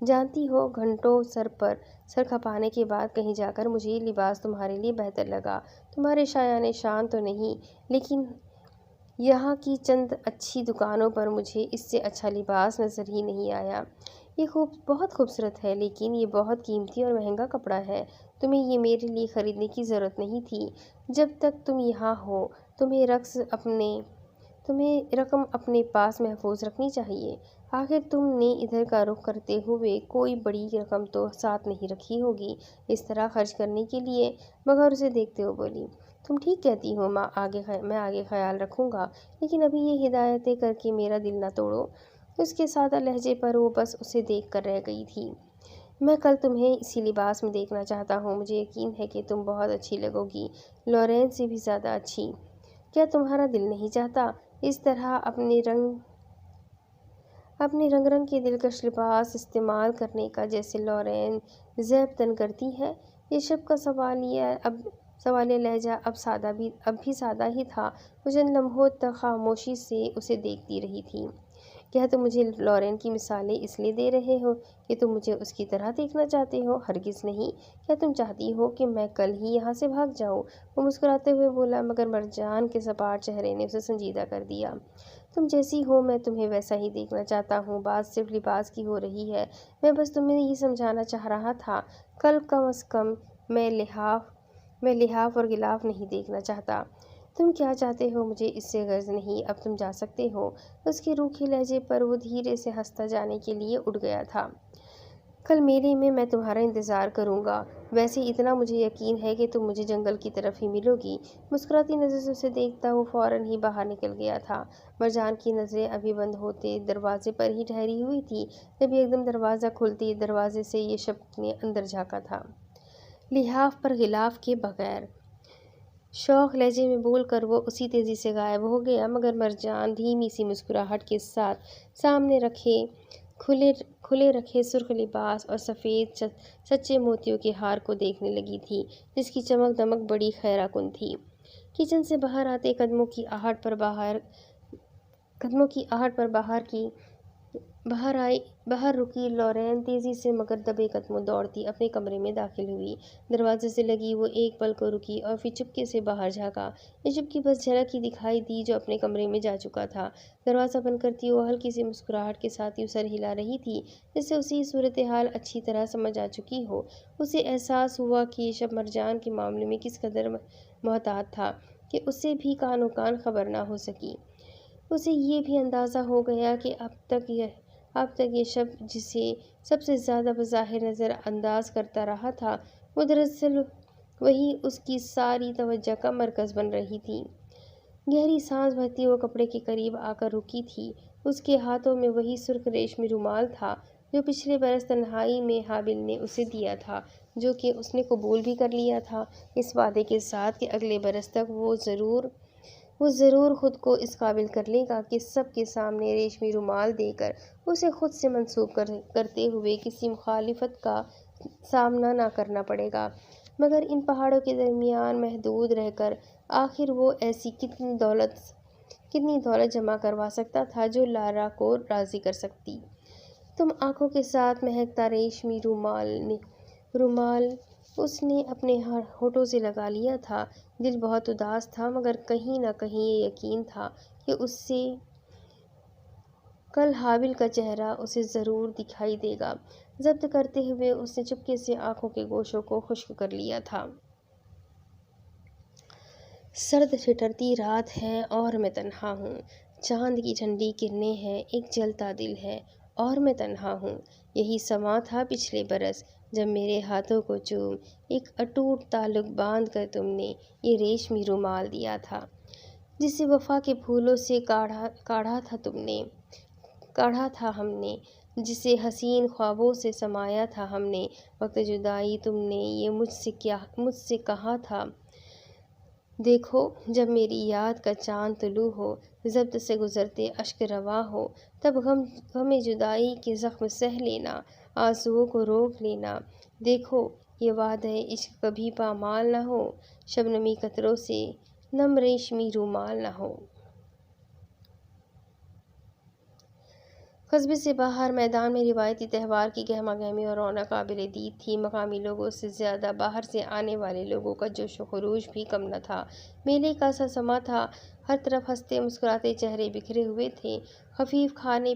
جانتی ہو گھنٹوں سر کھپانے کے بعد کہیں جا کر مجھے یہ لباس تمہارے لیے بہتر لگا، تمہارے شایان شان تو نہیں، لیکن یہاں کی چند اچھی دکانوں پر مجھے اس سے اچھا لباس نظر ہی نہیں آیا۔ یہ بہت خوبصورت ہے، لیکن یہ بہت قیمتی اور مہنگا کپڑا ہے، تمہیں یہ میرے لیے خریدنے کی ضرورت نہیں تھی۔ جب تک تم یہاں ہو تمہیں رقم اپنے پاس محفوظ رکھنی چاہیے، آخر تم نے ادھر کا رخ کرتے ہوئے کوئی بڑی رقم تو ساتھ نہیں رکھی ہوگی اس طرح خرچ کرنے کے لیے؟ مگر اسے دیکھتے ہوئے بولی، تم ٹھیک کہتی ہو ماں، میں آگے خیال رکھوں گا، لیکن ابھی یہ ہدایتیں کر کے میرا دل نہ توڑو۔ اس کے سادہ لہجے پر وہ بس اسے دیکھ کر رہ گئی تھی۔ میں کل تمہیں اسی لباس میں دیکھنا چاہتا ہوں، مجھے یقین ہے کہ تم بہت اچھی لگو گی، لورین سے بھی زیادہ اچھی۔ کیا تمہارا دل نہیں چاہتا اس طرح اپنے رنگ کے دلکش لباس استعمال کرنے کا جیسے لورین زیب تن کرتی ہے؟ یشب کا سوالیہ لہجہ اب بھی سادہ ہی تھا، وہ چند لمحوں تک خاموشی سے اسے دیکھتی رہی تھی۔ کیا تم مجھے لورین کی مثالیں اس لیے دے رہے ہو کہ تم مجھے اس کی طرح دیکھنا چاہتے ہو؟ ہرگز نہیں، کیا تم چاہتی ہو کہ میں کل ہی یہاں سے بھاگ جاؤں؟ وہ مسکراتے ہوئے بولا، مگر مرجان کے سپاٹ چہرے نے اسے سنجیدہ کر دیا۔ تم جیسی ہو میں تمہیں ویسا ہی دیکھنا چاہتا ہوں، بات صرف لباس کی ہو رہی ہے، میں بس تمہیں یہ سمجھانا چاہ رہا تھا، کم از کم میں لحاف اور غلاف نہیں دیکھنا چاہتا۔ تم کیا چاہتے ہو مجھے اس سے غرض نہیں، اب تم جا سکتے ہو۔ اس کے روکھے لہجے پر وہ دھیرے سے ہنستا جانے کے لیے اٹھ گیا تھا۔ کل میلے میں میں تمہارا انتظار کروں گا، ویسے اتنا مجھے یقین ہے کہ تم مجھے جنگل کی طرف ہی ملو گی۔ مسکراتی نظر سے اسے دیکھتا وہ فوراً ہی باہر نکل گیا تھا۔ مرجان کی نظریں ابھی بند ہوتے دروازے پر ہی ٹھہری ہوئی تھی، جب ایک دم دروازہ کھلتے ہی دروازے سے یہ شب نے اندر جھانکا تھا، لحاف پر غلاف کے بغیر۔ شوق لہجے میں بول کر وہ اسی تیزی سے غائب ہو گیا، مگر مرجان دھیمی سی مسکراہٹ کے ساتھ سامنے کھلے رکھے سرخ لباس اور سفید سچے موتیوں کے ہار کو دیکھنے لگی تھی، جس کی چمک دمک بڑی حیرہ کن تھی۔ کچن سے باہر آتے قدموں کی آہٹ پر باہر رکی لورین تیزی سے مگر دبے قدموں دوڑتی اپنے کمرے میں داخل ہوئی۔ دروازے سے لگی وہ ایک پل کو رکی اور پھر چپکے سے باہر جھانکا۔ یشب کی بس جھلک ہی دکھائی دی جو اپنے کمرے میں جا چکا تھا۔ دروازہ بند کرتی وہ ہلکی سی مسکراہٹ کے ساتھ یوں سر ہلا رہی تھی جیسے اسے یہ صورتحال اچھی طرح سمجھ آ چکی ہو۔ اسے احساس ہوا کہ یشب مرجان کے معاملے میں کس قدر محتاط تھا کہ اسے بھی کانوں کان خبر نہ ہو سکی۔ اسے یہ بھی اندازہ ہو گیا کہ اب تک یشب جسے سب سے زیادہ بظاہر نظر انداز کرتا رہا تھا، وہ دراصل وہی اس کی ساری توجہ کا مرکز بن رہی تھی۔ گہری سانس بھرتی وہ کپڑے کے قریب آ کر رکی تھی۔ اس کے ہاتھوں میں وہی سرخ ریشمی رومال تھا جو پچھلے برس تنہائی میں حابل نے اسے دیا تھا، جو کہ اس نے قبول بھی کر لیا تھا، اس وعدے کے ساتھ کہ اگلے برس تک وہ ضرور خود کو اس قابل کر لے گا کہ سب کے سامنے ریشمی رومال دے کر اسے خود سے منسوب کرتے ہوئے کسی مخالفت کا سامنا نہ کرنا پڑے گا۔ مگر ان پہاڑوں کے درمیان محدود رہ کر آخر وہ ایسی کتنی دولت جمع کروا سکتا تھا جو لارا کو راضی کر سکتی۔ تم آنکھوں کے ساتھ مہکتا ریشمی رومال اس نے اپنے ہونٹوں سے لگا لیا تھا۔ دل بہت اداس تھا مگر کہیں نہ کہیں یہ یقین تھا کہ اس سے کل حابل کا چہرہ اسے ضرور دکھائی دے گا۔ ضبط کرتے ہوئے اس نے چپکے سے آنکھوں کے گوشوں کو خشک کر لیا تھا۔ سرد ٹھٹرتی رات ہے اور میں تنہا ہوں۔ چاند کی ٹھنڈی کرنیں ہیں، ایک جلتا دل ہے اور میں تنہا ہوں۔ یہی سماں تھا پچھلے برس جب میرے ہاتھوں کو چوم ایک اٹوٹ تعلق باندھ کر تم نے یہ ریشمی رومال دیا تھا، جسے وفا کے پھولوں سے کاڑھا تھا ہم نے، جسے حسین خوابوں سے سمایا تھا ہم نے۔ وقت جدائی تم نے یہ مجھ سے کہا تھا، دیکھو جب میری یاد کا چاند طلوع ہو، ضبط سے گزرتے اشک رواں ہو، تب غم جدائی کے زخم سہ لینا، آنسوؤں کو روک لینا۔ دیکھو یہ وعدہ عشق کبھی پامال نہ ہو، شبنمی قطروں سے نم ریشمی رومال نہ ہو۔ قصبے سے باہر میدان میں روایتی تہوار کی گہما گہمی اور رونق قابل دید تھی۔ مقامی لوگوں سے زیادہ باہر سے آنے والے لوگوں کا جوش و خروش بھی کم نہ تھا۔ میلے کا سا سماں تھا، ہر طرف ہنستے مسکراتے چہرے بکھرے ہوئے تھے۔ خفیف کھانے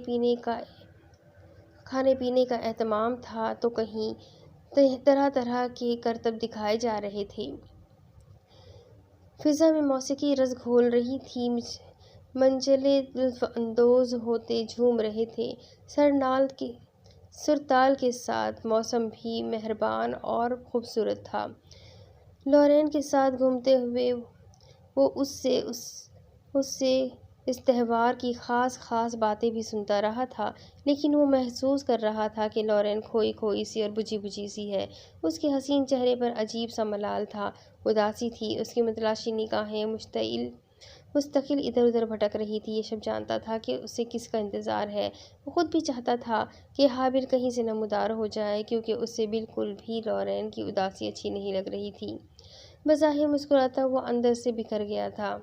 پینے کا اہتمام تھا تو کہیں طرح طرح کے کرتب دکھائے جا رہے تھے۔ فضا میں موسیقی رس گھول رہی تھی، منچلے لطف اندوز ہوتے جھوم رہے تھے۔ سر تال کے ساتھ موسم بھی مہربان اور خوبصورت تھا۔ لورین کے ساتھ گھومتے ہوئے وہ اس سے اس تہوار کی خاص باتیں بھی سنتا رہا تھا، لیکن وہ محسوس کر رہا تھا کہ لورین کھوئی سی اور بجھی بجھی سی ہے۔ اس کے حسین چہرے پر عجیب سا ملال تھا، اداسی تھی، اس کی متلاشی نگاہیں مستقل ادھر ادھر بھٹک رہی تھی۔ یشب جانتا تھا کہ اسے کس کا انتظار ہے۔ وہ خود بھی چاہتا تھا کہ حابل کہیں سے نمودار ہو جائے، کیونکہ اسے بالکل بھی لورین کی اداسی اچھی نہیں لگ رہی تھی۔ بظاہر مسکراتا وہ اندر سے بکھر گیا تھا۔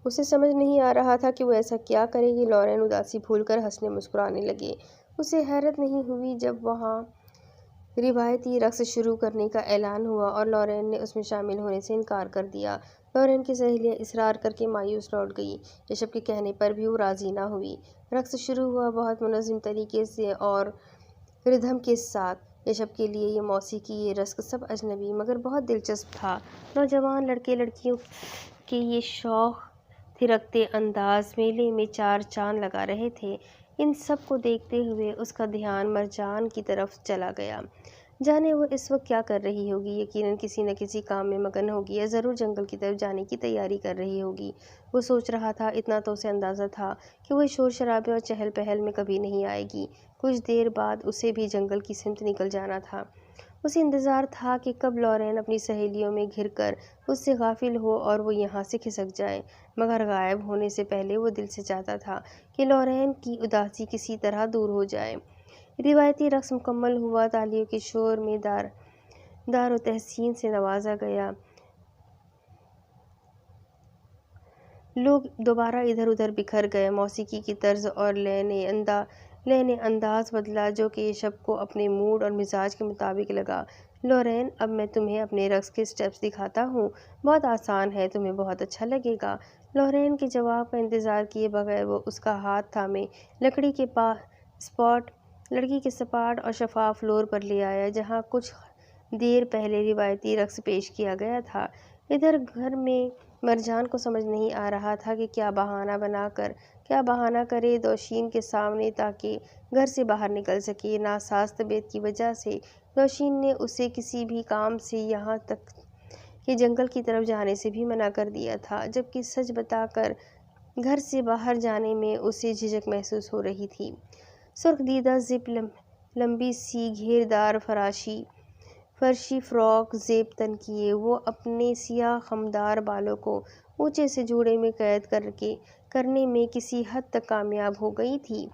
اسے سمجھ نہیں آ رہا تھا کہ وہ ایسا کیا کرے کہ لورین اداسی بھول کر ہنسنے مسکرانے لگے۔ اسے حیرت نہیں ہوئی جب وہاں روایتی رقص شروع کرنے کا اعلان ہوا اور لورین نے اس میں شامل ہونے سے انکار کر دیا۔ لورین کی سہیلیاں اصرار کر کے مایوس لوٹ گئیں۔ یشب کے کہنے پر بھی وہ راضی نہ ہوئی۔ رقص شروع ہوا، بہت منظم طریقے سے اور ردھم کے ساتھ۔ یشب کے لیے یہ موسیقی، یہ رقص سب اجنبی مگر بہت دلچسپ تھا۔ نوجوان لڑکے لڑکیوں کے یہ شوق تھرکتے انداز میلے میں چار چاند لگا رہے تھے۔ ان سب کو دیکھتے ہوئے اس کا دھیان مرجان کی طرف چلا گیا۔ جانے وہ اس وقت کیا کر رہی ہوگی، یقیناً کسی نہ کسی کام میں مگن ہوگی یا ضرور جنگل کی طرف جانے کی تیاری کر رہی ہوگی۔ وہ سوچ رہا تھا، اتنا تو اسے اندازہ تھا کہ وہ شور شرابے اور چہل پہل میں کبھی نہیں آئے گی۔ کچھ دیر بعد اسے بھی جنگل کی سمت نکل جانا تھا۔ اسے انتظار تھا کہ کب لورین اپنی سہیلیوں میں گھر کر اس سے غافل ہو اور وہ یہاں سے کھسک جائے، مگر غائب ہونے سے پہلے وہ دل سے چاہتا تھا کہ لورین کی اداسی کسی طرح دور ہو جائے۔ روایتی رقص مکمل ہوا، تالیوں کے شور میں دار و تحسین سے نوازا گیا، لوگ دوبارہ ادھر ادھر بکھر گئے، موسیقی کی طرز اور لے نے انداز بدلا جو کہ یشب کو اپنے موڈ اور مزاج کے مطابق لگا۔ لورین، اب میں تمہیں اپنے رقص کے سٹیپس دکھاتا ہوں، بہت آسان ہے، تمہیں بہت اچھا لگے گا۔ لورین کے جواب کا انتظار کیے بغیر وہ اس کا ہاتھ تھامے لکڑی کے سپاٹ اور شفاف فلور پر لے آیا جہاں کچھ دیر پہلے روایتی رقص پیش کیا گیا تھا۔ ادھر گھر میں مرجان کو سمجھ نہیں آ رہا تھا کہ کیا بہانہ کرے دوشین کے سامنے تاکہ گھر سے باہر نکل سکے۔ ناساز طبیعت کی وجہ سے دوشین نے اسے کسی بھی کام سے یہاں تک کہ جنگل کی طرف جانے سے بھی منع کر دیا تھا، جبکہ سچ بتا کر گھر سے باہر جانے میں اسے جھجک محسوس ہو رہی تھی۔ سرخ دیدہ زپ، لمبی سی گھیردار فرشی فراک زیب تن کیے، وہ اپنے سیاہ خمدار بالوں کو اونچے سے جوڑے میں قید کرنے میں کسی حد تک کامیاب ہو گئی تھی،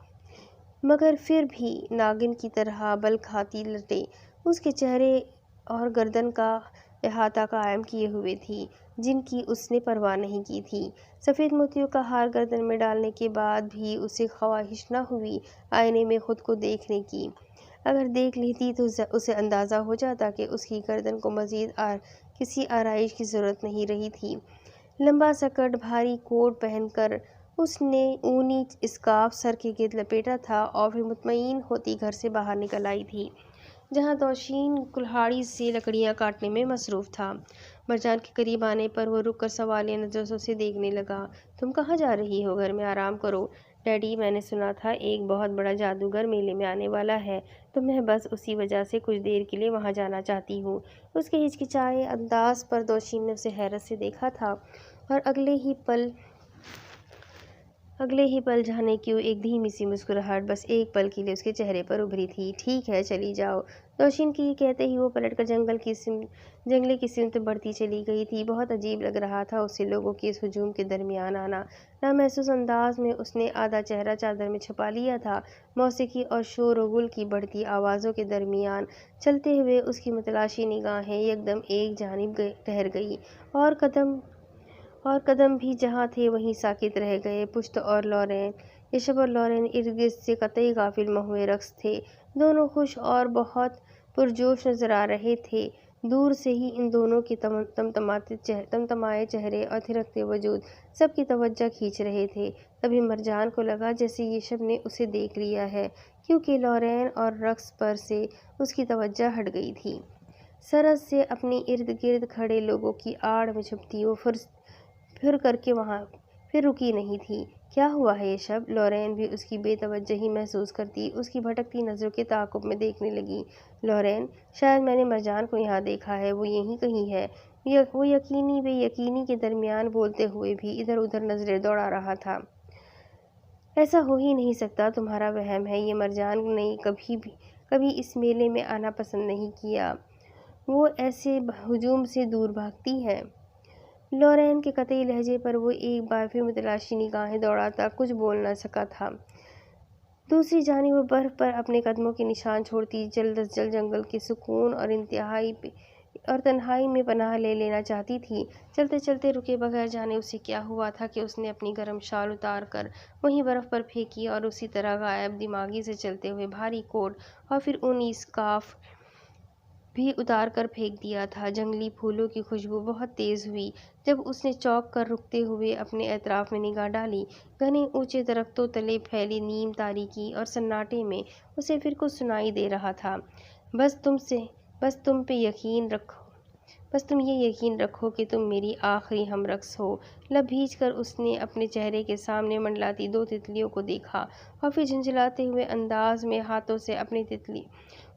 مگر پھر بھی ناگن کی طرح بل کھاتی لٹیں اس کے چہرے اور گردن کا احاطہ قائم کیے ہوئے تھی، جن کی اس نے پرواہ نہیں کی تھی۔ سفید موتیوں کا ہار گردن میں ڈالنے کے بعد بھی اسے خواہش نہ ہوئی آئینے میں خود کو دیکھنے کی۔ اگر دیکھ لیتی تو اسے اندازہ ہو جاتا کہ اس کی گردن کو مزید کسی آرائش کی ضرورت نہیں رہی تھی۔ لمبا سکرٹ، بھاری کوٹ پہن کر اس نے اونی اسکارف سر کے گرد لپیٹا تھا اور پھر مطمئن ہوتی گھر سے باہر نکل آئی تھی، جہاں دوشین کلہاڑی سے لکڑیاں کاٹنے میں مصروف تھا۔ مرجان کے قریب آنے پر وہ رک کر سوالیہ نظروں سے اسے دیکھنے لگا۔ تم کہاں جا رہی ہو؟ گھر میں آرام کرو ڈیڈی، میں نے سنا تھا ایک بہت بڑا جادوگر میلے میں آنے والا ہے، تو میں بس اسی وجہ سے کچھ دیر کے لیے وہاں جانا چاہتی ہوں۔ اس کے ہچکچائے انداز پر دوشین نے اسے حیرت سے دیکھا تھا اور اگلے ہی پل جانے کیوں ایک دھیمی سی مسکراہٹ بس ایک پل کے لیے اس کے چہرے پر ابھری تھی۔ ٹھیک ہے، چلی جاؤ۔ دوشین کے یہ کہتے ہی وہ پلٹ کر جنگلے کی سمت بڑھتی چلی گئی تھی۔ بہت عجیب لگ رہا تھا اسے لوگوں کے اس ہجوم کے درمیان آنا۔ نامحسوس انداز میں اس نے آدھا چہرہ چادر میں چھپا لیا تھا۔ موسیقی اور شور و غل کی بڑھتی آوازوں کے درمیان چلتے ہوئے اس کی متلاشی نگاہیں یکدم ایک جانب ٹھہر گئیں اور قدم بھی جہاں تھے وہیں ساکت رہ گئے۔ یشب اور لورین ارد گرد سے قطعی غافل مہوئے رقص تھے، دونوں خوش اور بہت پرجوش نظر آ رہے تھے۔ دور سے ہی ان دونوں کے تمتمائے چہرے اور تھرکتے وجود سب کی توجہ کھینچ رہے تھے۔ تبھی مرجان کو لگا جیسے یشب نے اسے دیکھ لیا ہے، کیونکہ لورین اور رقص پر سے اس کی توجہ ہٹ گئی تھی۔ سرس سے اپنے ارد گرد کھڑے لوگوں کی آڑ میں چھپتی وہ پھر رکی نہیں تھی۔ کیا ہوا ہے یشب؟ لورین بھی اس کی بے توجہی محسوس کرتی اس کی بھٹکتی نظروں کے تعاقب میں دیکھنے لگی۔ لورین، شاید میں نے مرجان کو یہاں دیکھا ہے، وہ یہیں کہیں ہے۔ وہ یقینی بے یقینی کے درمیان بولتے ہوئے بھی ادھر ادھر نظریں دوڑا رہا تھا۔ ایسا ہو ہی نہیں سکتا، تمہارا وہم ہے، یہ مرجان نے کبھی اس میلے میں آنا پسند نہیں کیا، وہ ایسے ہجوم سے دور بھاگتی ہے۔ لورین کے قطعی لہجے پر وہ ایک بار پھر متلاشی نگاہیں دوڑاتا کچھ بول نہ سکا تھا۔ دوسری جانب وہ برف پر اپنے قدموں کے نشان چھوڑتی جلد از جلد جنگل کے سکون اور تنہائی میں پناہ لے لینا چاہتی تھی۔ چلتے چلتے رکے بغیر جانے اسے کیا ہوا تھا کہ اس نے اپنی گرم شال اتار کر وہیں برف پر پھینکی اور اسی طرح غائب دماغی سے چلتے ہوئے بھاری کوٹ اور پھر اونی اسکارف بھی اتار کر پھینک دیا تھا۔ جنگلی پھولوں کی خوشبو بہت تیز ہوئی جب اس نے چونک کر رکتے ہوئے اپنے اطراف میں نگاہ ڈالی۔ گھنے اونچے درختوں تلے پھیلی نیم تاریکی اور سناٹے میں اسے پھر کچھ سنائی دے رہا تھا۔ بس تم پہ یقین رکھو، بس تم یہ یقین رکھو کہ تم میری آخری ہم رقص ہو۔ لب بھیج کر اس نے اپنے چہرے کے سامنے منڈلاتی 2 تتلیوں کو دیکھا اور پھر جھنجھلاتے ہوئے انداز میں ہاتھوں سے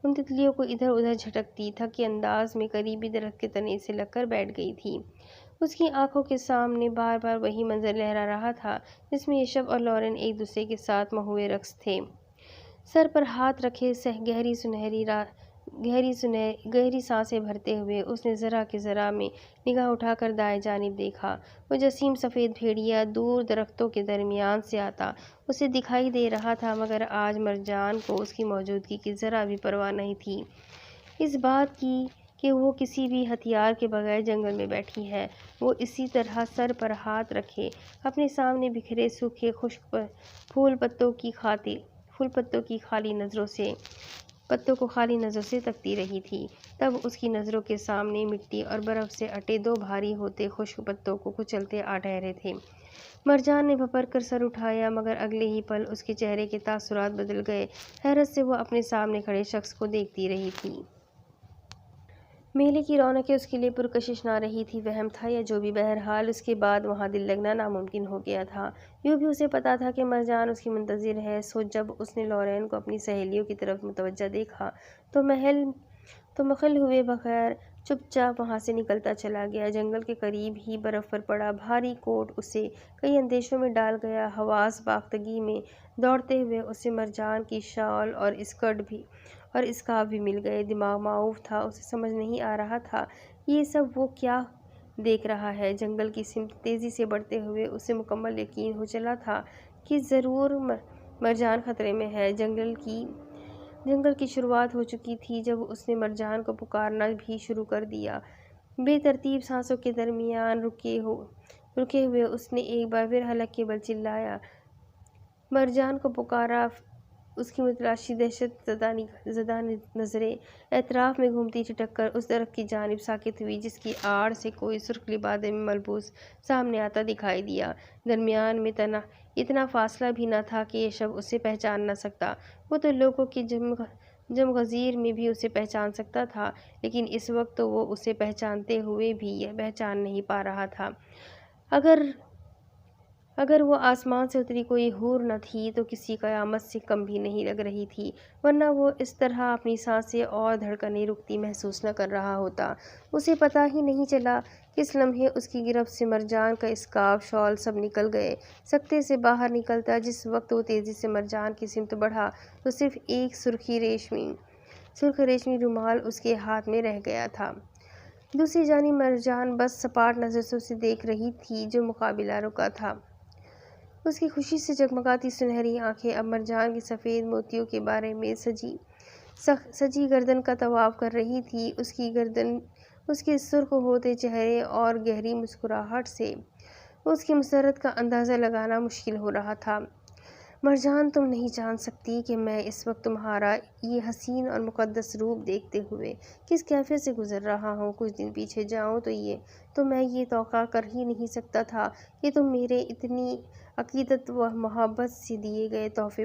ان تتلیوں کو ادھر ادھر جھٹکتی تھکی انداز میں قریبی درخت کے تنے سے لگ کر بیٹھ گئی تھی۔ اس کی آنکھوں کے سامنے بار بار وہی منظر لہرا رہا تھا جس میں یشب اور لورین ایک دوسرے کے ساتھ مہوئے رقص تھے۔ سر پر ہاتھ رکھے گہری سانسیں بھرتے ہوئے اس نے ذرا کے ذرا میں نگاہ اٹھا کر دائیں جانب دیکھا۔ وہ جسیم سفید بھیڑیا دور درختوں کے درمیان سے آتا اسے دکھائی دے رہا تھا، مگر آج مرجان کو اس کی موجودگی کی ذرا بھی پرواہ نہیں تھی، اس بات کی کہ وہ کسی بھی ہتھیار کے بغیر جنگل میں بیٹھی ہے۔ وہ اسی طرح سر پر ہاتھ رکھے اپنے سامنے بکھرے سوکھے خشک پھول پتوں کو خالی نظروں سے تکتی رہی تھی۔ تب اس کی نظروں کے سامنے مٹی اور برف سے اٹے 2 بھاری ہوتے خشک پتوں کو کچلتے آ ٹھہرے تھے۔ مرجان نے بھپر کر سر اٹھایا، مگر اگلے ہی پل اس کے چہرے کے تاثرات بدل گئے۔ حیرت سے وہ اپنے سامنے کھڑے شخص کو دیکھتی رہی تھی۔ میلے کی رونقیں اس کے لیے پرکشش نہ رہی تھی، وہم تھا یا جو بھی، بہرحال اس کے بعد وہاں دل لگنا ناممکن ہو گیا تھا۔ یوں بھی اسے پتا تھا کہ مرجان اس کی منتظر ہے، سو جب اس نے لورین کو اپنی سہیلیوں کی طرف متوجہ دیکھا تو مخل ہوئے بغیر چپ چاپ وہاں سے نکلتا چلا گیا۔ جنگل کے قریب ہی برف پر پڑا بھاری کوٹ اسے کئی اندیشوں میں ڈال گیا۔ حواس باختگی میں دوڑتے ہوئے اسے مرجان کی شال اور اسکارف بھی مل گئے۔ دماغ معاف تھا، اسے سمجھ نہیں آ رہا تھا یہ سب وہ کیا دیکھ رہا ہے۔ جنگل کی سمت تیزی سے بڑھتے ہوئے اسے مکمل یقین ہو چلا تھا کہ ضرور مرجان خطرے میں ہے۔ جنگل کی شروعات ہو چکی تھی جب اس نے مرجان کو پکارنا بھی شروع کر دیا۔ بے ترتیب سانسوں کے درمیان رکے ہوئے اس نے ایک بار پھر حلق کے بل چلایا، مرجان کو پکارا۔ اس کی متلاشی دہشت زدہ نظریں اطراف میں گھومتی چٹک کر اس درخت کی جانب ساکت ہوئی جس کی آڑ سے کوئی سرخ لبادے میں ملبوس سامنے آتا دکھائی دیا۔ درمیان میں اتنا فاصلہ بھی نہ تھا کہ یشب اسے پہچان نہ سکتا۔ وہ تو لوگوں کے جمغزیر میں بھی اسے پہچان سکتا تھا، لیکن اس وقت تو وہ اسے پہچانتے ہوئے بھی یہ پہچان نہیں پا رہا تھا۔ اگر وہ آسمان سے اتری کوئی حور نہ تھی تو کسی قیامت سے کم بھی نہیں لگ رہی تھی، ورنہ وہ اس طرح اپنی سانسیں اور دھڑکنیں رکتی محسوس نہ کر رہا ہوتا۔ اسے پتہ ہی نہیں چلا کس لمحے اس کی گرفت سے مرجان کا اسکارف، شال سب نکل گئے۔ سکتے سے باہر نکلتا جس وقت وہ تیزی سے مرجان کی سمت بڑھا تو صرف ایک سرخ ریشمی رومال اس کے ہاتھ میں رہ گیا تھا۔ دوسری جانب مرجان بس سپاٹ نظر سے اسے دیکھ رہی تھی جو مقابلہ رکا تھا۔ اس کی خوشی سے جگمگاتی سنہری آنکھیں اب مرجان کے سفید موتیوں کے بارے میں سجی گردن کا طواف کر رہی تھی۔ اس کی گردن اس کے سرخ ہوتے چہرے اور گہری مسکراہٹ سے اس کی مسرت کا اندازہ لگانا مشکل ہو رہا تھا۔ مرجان، تم نہیں جان سکتی کہ میں اس وقت تمہارا یہ حسین اور مقدس روپ دیکھتے ہوئے کس کیفیت سے گزر رہا ہوں۔ کچھ دن پیچھے جاؤں تو میں یہ توقع کر ہی نہیں سکتا تھا کہ تم میرے اتنی عقیدت و محبت سے دیے گئے تحفے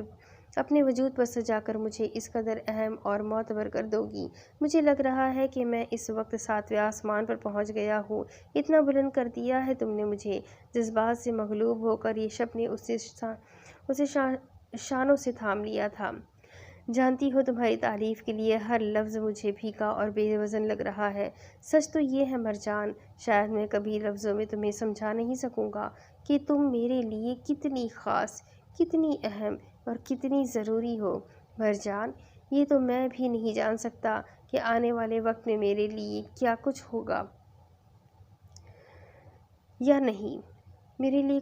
اپنے وجود پر سجا کر مجھے اس قدر اہم اور معتبر کر دو گی۔ مجھے لگ رہا ہے کہ میں اس وقت 7ویں آسمان پر پہنچ گیا ہوں، اتنا بلند کر دیا ہے تم نے مجھے۔ جذبات سے مغلوب ہو کر یشب نے اسے شانوں سے تھام لیا تھا۔ جانتی ہو تمہاری تعریف کے لیے ہر لفظ مجھے پھیکا اور بے وزن لگ رہا ہے۔ سچ تو یہ ہے مرجان، شاید میں کبھی لفظوں میں تمہیں سمجھا نہیں سکوں گا کہ تم میرے لیے کتنی خاص، کتنی اہم اور کتنی ضروری ہو۔ مرجان، یہ تو میں بھی نہیں جان سکتا کہ آنے والے وقت میں میرے لیے کیا کچھ ہوگا یا نہیں، میرے لیے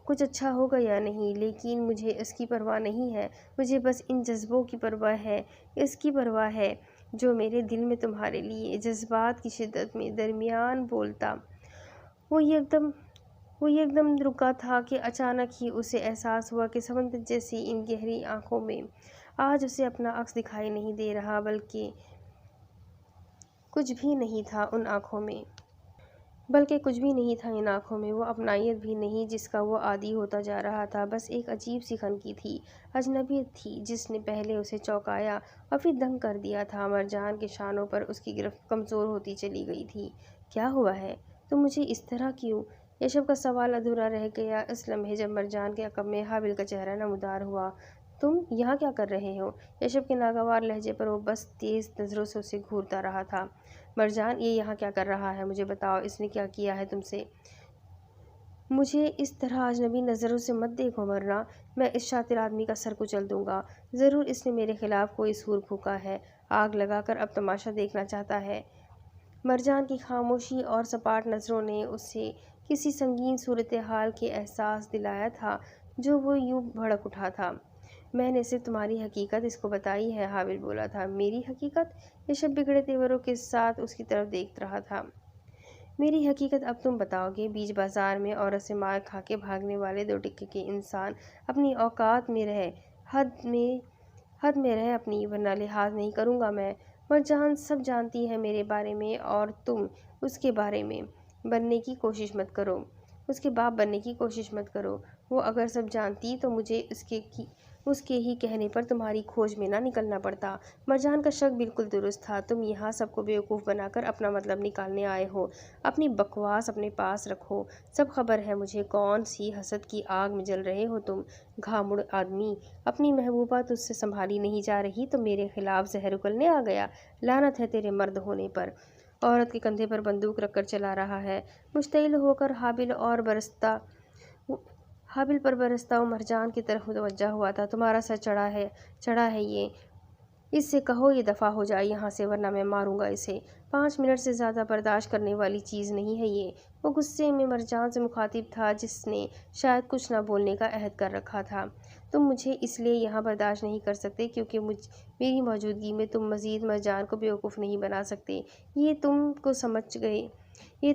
کچھ اچھا ہوگا یا نہیں، لیکن مجھے اس کی پرواہ نہیں ہے۔ مجھے بس ان جذبوں کی پرواہ ہے، اس کی پرواہ ہے جو میرے دل میں تمہارے لیے۔ جذبات کی شدت میں درمیان بولتا وہ ایک دم رکا تھا کہ اچانک ہی اسے احساس ہوا کہ سمندر جیسی ان گہری آنکھوں میں آج اسے اپنا عکس دکھائی نہیں دے رہا، بلکہ کچھ بھی نہیں تھا ان آنکھوں میں، وہ اپنائیت بھی نہیں جس کا وہ عادی ہوتا جا رہا تھا، بس ایک عجیب سی خنکی تھی، اجنبیت تھی جس نے پہلے اسے چونکایا اور پھر دنگ کر دیا تھا۔ مرجان کے شانوں پر اس کی گرفت کمزور ہوتی چلی گئی تھی۔ کیا ہوا ہے؟ تم مجھے اس طرح کیوں؟ یشب کا سوال ادھورا رہ گیا اس لمحے جب مرجان کے عقب میں حابل کا چہرہ نمودار ہوا۔ تم یہاں کیا کر رہے ہو؟ یشب کے ناگوار لہجے پر وہ بس تیز نظروں سے اسے گھورتا رہا تھا۔ مرجان یہ یہاں کیا کر رہا ہے؟ مجھے بتاؤ، اس نے کیا کیا ہے تم سے؟ مجھے اس طرح اجنبی نظروں سے مت دیکھو ورنہ میں اس شاطر آدمی کا سر کچل دوں گا۔ ضرور اس نے میرے خلاف کوئی سور پھونکا ہے، آگ لگا کر اب تماشا دیکھنا چاہتا ہے۔ مرجان کی خاموشی اور سپاٹ نظروں نے اسے کسی سنگین صورتحال کے احساس دلایا تھا جو وہ یوں بھڑک اٹھا تھا۔ میں نے صرف تمہاری حقیقت اس کو بتائی ہے، حابل بولا تھا۔ میری حقیقت؟ یشب بگڑے تیوروں کے ساتھ اس کی طرف دیکھ رہا تھا۔ میری حقیقت اب تم بتاؤ گے؟ بیچ بازار میں عورت سے مار کھا کے بھاگنے والے 2 ٹکے کے انسان اپنی اوقات میں رہے، حد میں رہے اپنی، ورنہ لحاظ نہیں کروں گا میں۔ مرجان سب جانتی ہے میرے بارے میں اور تم اس کے بارے میں بننے کی کوشش مت کرو، اس کے باپ بننے کی کوشش مت کرو۔ وہ اگر سب جانتی تو مجھے اس کے ہی کہنے پر تمہاری کھوج میں نہ نکلنا پڑتا۔ مرجان کا شک بالکل درست تھا۔ تم یہاں سب کو بیوقوف بنا کر اپنا مطلب نکالنے آئے ہو۔ اپنی بکواس اپنے پاس رکھو، سب خبر ہے مجھے۔ کون سی حسد کی آگ میں جل رہے ہو تم، گھامڑ آدمی؟ اپنی محبوبہ تجھ سے سنبھالی نہیں جا رہی تو میرے خلاف زہر اگلنے آ گیا؟ لعنت ہے تیرے مرد ہونے پر! عورت کے کندھے پر بندوق رکھ کر چلا رہا ہے۔ مشتعل ہو کر حابل پر برستا وہ مرجان کی طرف متوجہ ہوا تھا۔ تمہارا سر چڑھا ہے یہ، اس سے کہو یہ دفعہ ہو جائے یہاں سے ورنہ میں ماروں گا اسے۔ 5 منٹ سے زیادہ برداشت کرنے والی چیز نہیں ہے یہ۔ وہ غصے میں مرجان سے مخاطب تھا جس نے شاید کچھ نہ بولنے کا عہد کر رکھا تھا۔ تم مجھے اس لیے یہاں برداشت نہیں کر سکتے کیونکہ میری موجودگی میں تم مزید مرجان کو بیوقوف نہیں بنا سکتے۔ یہ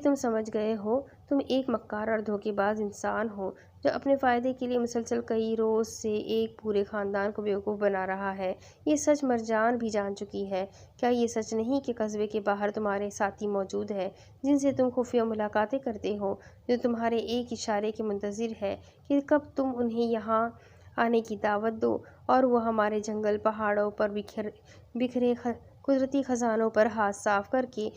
تم سمجھ گئے ہو۔ تم ایک مکار اور دھوکے باز انسان ہو جو اپنے فائدے کے لیے مسلسل کئی روز سے ایک پورے خاندان کو بیوقوف بنا رہا ہے۔ یہ سچ مرجان بھی جان چکی ہے۔ کیا یہ سچ نہیں کہ قصبے کے باہر تمہارے ساتھی موجود ہیں جن سے تم خفیہ ملاقاتیں کرتے ہو، جو تمہارے ایک اشارے کے منتظر ہے کہ کب تم انہیں یہاں آنے کی دعوت دو اور وہ ہمارے جنگل، پہاڑوں پر بکھرے قدرتی خزانوں پر ہاتھ صاف کر کے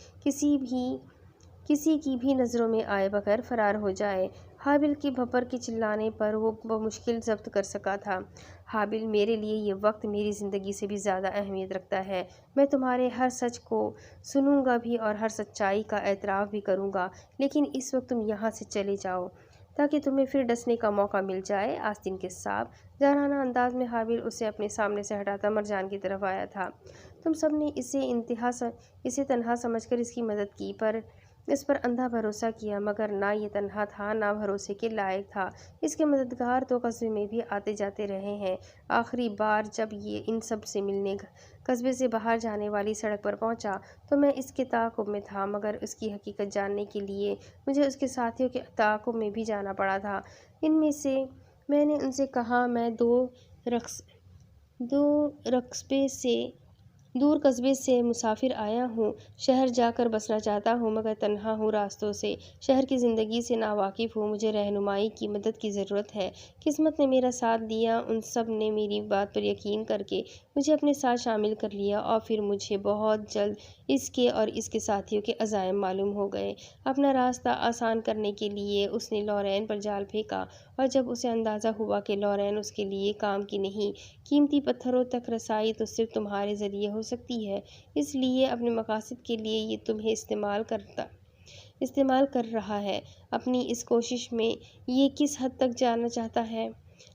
کسی کی بھی نظروں میں آئے بغیر فرار ہو جائے؟ حابل کے بھپر کے چلانے پر وہ بمشکل ضبط کر سکا تھا۔ حابل، میرے لیے یہ وقت میری زندگی سے بھی زیادہ اہمیت رکھتا ہے۔ میں تمہارے ہر سچ کو سنوں گا بھی اور ہر سچائی کا اعتراف بھی کروں گا، لیکن اس وقت تم یہاں سے چلے جاؤ تاکہ تمہیں پھر ڈسنے کا موقع مل جائے۔ آستین کے ساتھ جارحانہ انداز میں حابل اسے اپنے سامنے سے ہٹاتا مرجان کی طرف آیا تھا۔ تم سب نے اسے تنہا سمجھ کر اس کی مدد کی، اس پر اندھا بھروسہ کیا، مگر نہ یہ تنہا تھا نہ بھروسے کے لائق تھا۔ اس کے مددگار تو قصبے میں بھی آتے جاتے رہے ہیں۔ آخری بار جب یہ ان سب سے ملنے قصبے سے باہر جانے والی سڑک پر پہنچا تو میں اس کے تعاقب میں تھا، مگر اس کی حقیقت جاننے کے لیے مجھے اس کے ساتھیوں کے تعاقب میں بھی جانا پڑا تھا۔ میں نے ان سے کہا میں دور قصبے سے مسافر آیا ہوں، شہر جا کر بسنا چاہتا ہوں، مگر تنہا ہوں، راستوں سے، شہر کی زندگی سے ناواقف ہوں، مجھے رہنمائی کی، مدد کی ضرورت ہے۔ قسمت نے میرا ساتھ دیا، ان سب نے میری بات پر یقین کر کے مجھے اپنے ساتھ شامل کر لیا اور پھر مجھے بہت جلد اس کے اور اس کے ساتھیوں کے عزائم معلوم ہو گئے۔ اپنا راستہ آسان کرنے کے لیے اس نے لورین پر جال پھینکا اور جب اسے اندازہ ہوا کہ لورین اس کے لیے کام کی نہیں، قیمتی پتھروں تک رسائی تو صرف تمہارے ذریعے ہو سکتی ہے، اس لیے اپنے مقاصد کے لیے یہ تمہیں استعمال کر رہا ہے۔ اپنی اس کوشش میں یہ کس حد تک جانا چاہتا ہے،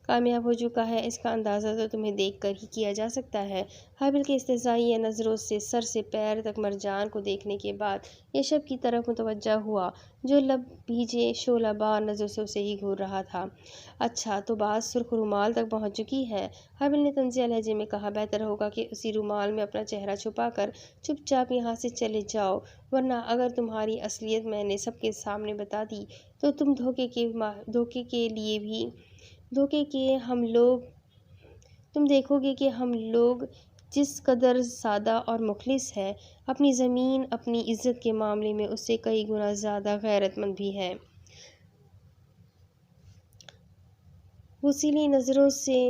کامیاب ہو چکا ہے، اس کا اندازہ تو تمہیں دیکھ کر ہی کیا جا سکتا ہے۔ حابل کے استہزائیہ نظروں سے سر سے پیر تک مرجان کو دیکھنے کے بعد یشب کی طرف متوجہ ہوا جو لب بھیجے شعلہ بار نظروں سے اسے ہی گھور رہا تھا۔ اچھا، تو بات سرخ رومال تک پہنچ چکی ہے، حابل نے طنزیہ لہجے میں کہا۔ بہتر ہوگا کہ اسی رومال میں اپنا چہرہ چھپا کر چپ چاپ یہاں سے چلے جاؤ، ورنہ اگر تمہاری اصلیت میں نے سب کے سامنے بتا دی تو تم تم دیکھو گے کہ ہم لوگ جس قدر سادہ اور مخلص ہیں، اپنی زمین، اپنی عزت کے معاملے میں اس سے کئی گنا زیادہ غیرت مند بھی ہیں۔ وسیلی نظروں سے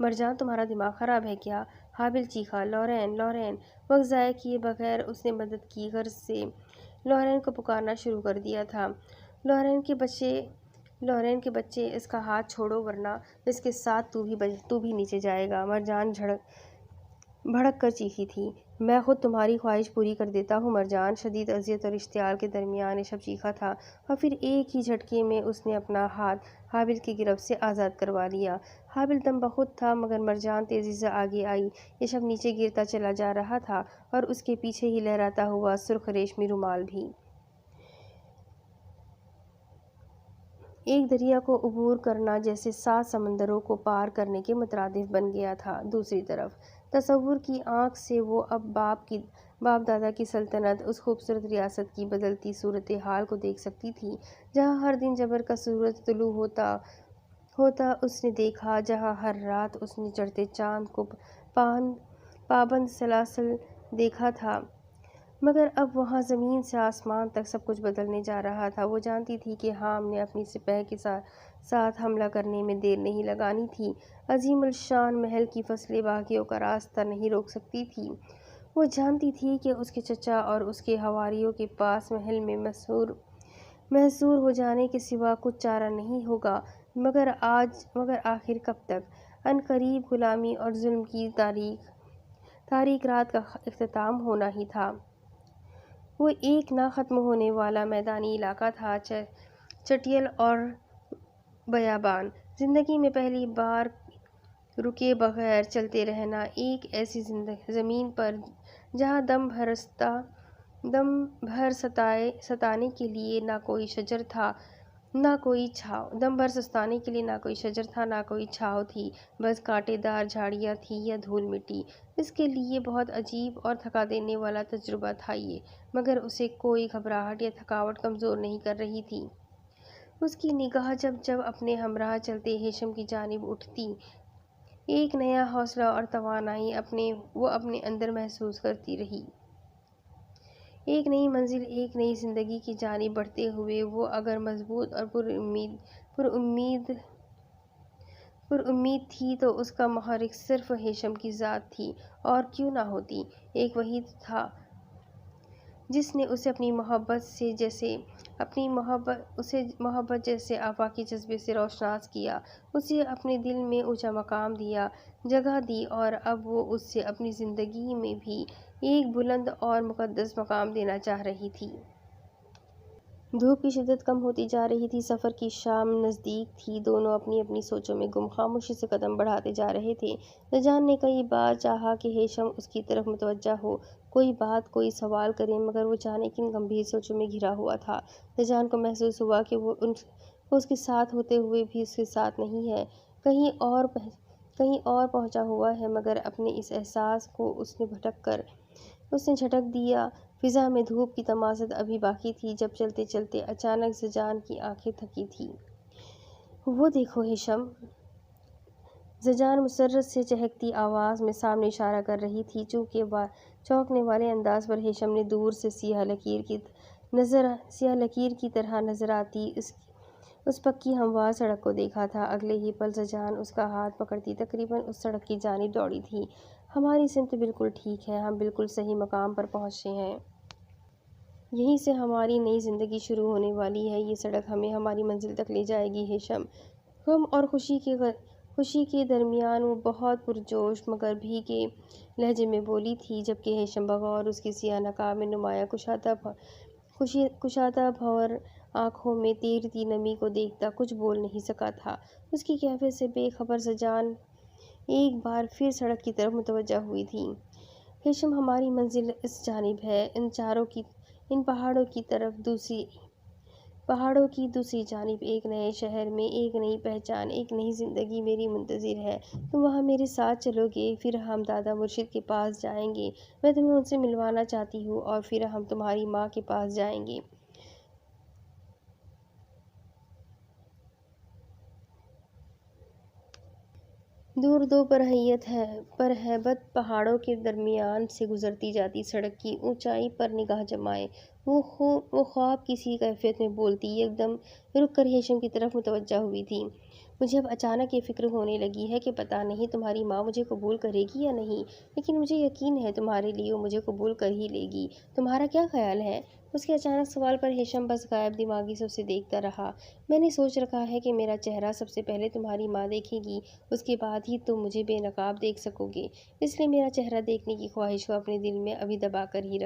مرجان تمہارا دماغ خراب ہے کیا؟ حابل چیخا۔ Lauren Lauren! وقت ضائع کیے بغیر اس نے مدد کی غرض سے لورین کو پکارنا شروع کر دیا تھا۔ لورین کے بچے اس کا ہاتھ چھوڑو ورنہ اس کے ساتھ تو بھی نیچے جائے گا۔ مرجان بھڑک کر چیخی تھی۔ میں خود تمہاری خواہش پوری کر دیتا ہوں مرجان! شدید اذیت اور اشتعال کے درمیان یہ شب چیخا تھا اور پھر ایک ہی جھٹکے میں اس نے اپنا ہاتھ حابل کی گرفت سے آزاد کروا لیا۔ حابل دم بخود تھا مگر مرجان تیزی سے آگے آئی۔ یہ شب نیچے گرتا چلا جا رہا تھا اور اس کے پیچھے ہی لہراتا ہوا سرخ ریشمی رومال بھی ایک دریا کو عبور کرنا جیسے 7 سمندروں کو پار کرنے کے مترادف بن گیا تھا۔ دوسری طرف تصور کی آنکھ سے وہ اب باپ دادا کی سلطنت، اس خوبصورت ریاست کی بدلتی صورتحال کو دیکھ سکتی تھی جہاں ہر دن جبر کا سورج طلوع ہوتا اس نے دیکھا، جہاں ہر رات اس نے چڑھتے چاند کو پابند سلاسل دیکھا تھا۔ مگر اب وہاں زمین سے آسمان تک سب کچھ بدلنے جا رہا تھا۔ وہ جانتی تھی کہ حام نے اپنی سپہ کے ساتھ حملہ کرنے میں دیر نہیں لگانی تھی۔ عظیم الشان محل کی فصلیں باغیوں کا راستہ نہیں روک سکتی تھیں۔ وہ جانتی تھی کہ اس کے چچا اور اس کے حواریوں کے پاس محل میں محصور ہو جانے کے سوا کچھ چارہ نہیں ہوگا۔ مگر آخر کب تک؟ عنقریب غلامی اور ظلم کی تاریک رات کا اختتام ہونا ہی تھا۔ وہ ایک نہ ختم ہونے والا میدانی علاقہ تھا، چٹیل اور بیابان۔ زندگی میں پہلی بار رکے بغیر چلتے رہنا ایک ایسی زمین پر جہاں دم بھر ستانے کے لیے نہ کوئی شجر تھا نہ کوئی چھاؤ تھی، بس کانٹے دار جھاڑیاں تھیں یا دھول مٹی۔ اس کے لیے بہت عجیب اور تھکا دینے والا تجربہ تھا یہ، مگر اسے کوئی گھبراہٹ یا تھکاوٹ کمزور نہیں کر رہی تھی۔ اس کی نگاہ جب اپنے ہمراہ چلتے ہیشم کی جانب اٹھتی، ایک نیا حوصلہ اور توانائی وہ اپنے اندر محسوس کرتی رہی۔ ایک نئی منزل، ایک نئی زندگی کی جانب بڑھتے ہوئے وہ اگر مضبوط اور پر امید تھی تو اس کا محرک صرف ہیشم کی ذات تھی، اور کیوں نہ ہوتی۔ ایک وہی تھا جس نے اسے اپنی محبت جیسے آفاقی جذبے سے روشناس کیا، اسے اپنے دل میں اونچا مقام دیا، جگہ دی، اور اب وہ اس سے اپنی زندگی میں بھی ایک بلند اور مقدس مقام دینا چاہ رہی تھی۔ دھوپ کی شدت کم ہوتی جا رہی تھی، سفر کی شام نزدیک تھی، دونوں اپنی اپنی سوچوں میں گم خاموشی سے قدم بڑھاتے جا رہے تھے۔ رجان نے کئی بار چاہا کہ ہیشم اس کی طرف متوجہ ہو، کوئی سوال کرے، مگر وہ جانے کن گمبھیر سوچوں میں گھرا ہوا تھا۔ رجان کو محسوس ہوا کہ وہ اس کے ساتھ ہوتے ہوئے بھی اس کے ساتھ نہیں ہے، کہیں اور پہنچا ہوا ہے، مگر اپنے اس احساس کو اس نے جھٹک دیا۔ فضا میں دھوپ کی تمازت ابھی باقی تھی جب چلتے چلتے اچانک زجان کی آنکھیں تھکی تھیں۔ وہ دیکھو ہیشم! زجان مسرت سے چہکتی آواز میں سامنے اشارہ کر رہی تھی۔ چونکنے والے انداز پر ہیشم نے دور سے سیاہ لکیر کی طرح نظر آتی اس پکی ہموار سڑک کو دیکھا تھا۔ اگلے ہی پل زجان اس کا ہاتھ پکڑتی تقریباً اس سڑک کی جانب دوڑی تھی۔ ہماری سمت بالکل ٹھیک ہے، ہم بالکل صحیح مقام پر پہنچے ہیں۔ یہیں سے ہماری نئی زندگی شروع ہونے والی ہے، یہ سڑک ہمیں ہماری منزل تک لے جائے گی۔ ہیشم غم اور خوشی کے درمیان وہ بہت پرجوش مگر بھیگے لہجے میں بولی تھی، جبکہ ہیشم بغور اس کی سیاہ نقاب میں نمایاں کشادہ بھور آنکھوں میں تیرتی نمی کو دیکھتا کچھ بول نہیں سکا تھا۔ اس کی کیفیت سے بے خبر زجان ایک بار پھر سڑک کی طرف متوجہ ہوئی تھی۔ ہیشم ہماری منزل اس جانب ہے، ان پہاڑوں کی دوسری جانب، ایک نئے شہر میں ایک نئی پہچان، ایک نئی زندگی میری منتظر ہے۔ تم وہاں میرے ساتھ چلو گے، پھر ہم دادا مرشد کے پاس جائیں گے، میں تمہیں ان سے ملوانا چاہتی ہوں، اور پھر ہم تمہاری ماں کے پاس جائیں گے۔ دور دو پرہیبت پہاڑوں کے درمیان سے گزرتی جاتی سڑک کی اونچائی پر نگاہ جمائے وہ خواب کسی کیفیت میں بولتی، یک دم رک کر ہیشم کی طرف متوجہ ہوئی تھی۔ مجھے اب اچانک یہ فکر ہونے لگی ہے کہ پتہ نہیں تمہاری ماں مجھے قبول کرے گی یا نہیں، لیکن مجھے یقین ہے تمہارے لیے وہ مجھے قبول کر ہی لے گی۔ تمہارا کیا خیال ہے؟ اس کے اچانک سوال پر ہیشم بس غائب دماغی سے اسے دیکھتا رہا۔ میں نے سوچ رکھا ہے کہ میرا چہرہ سب سے پہلے تمہاری ماں دیکھے گی، اس کے بعد ہی تم مجھے بے نقاب دیکھ سکو گے، اس لیے میرا چہرہ دیکھنے کی خواہش کو اپنے دل میں ابھی دبا کر ہی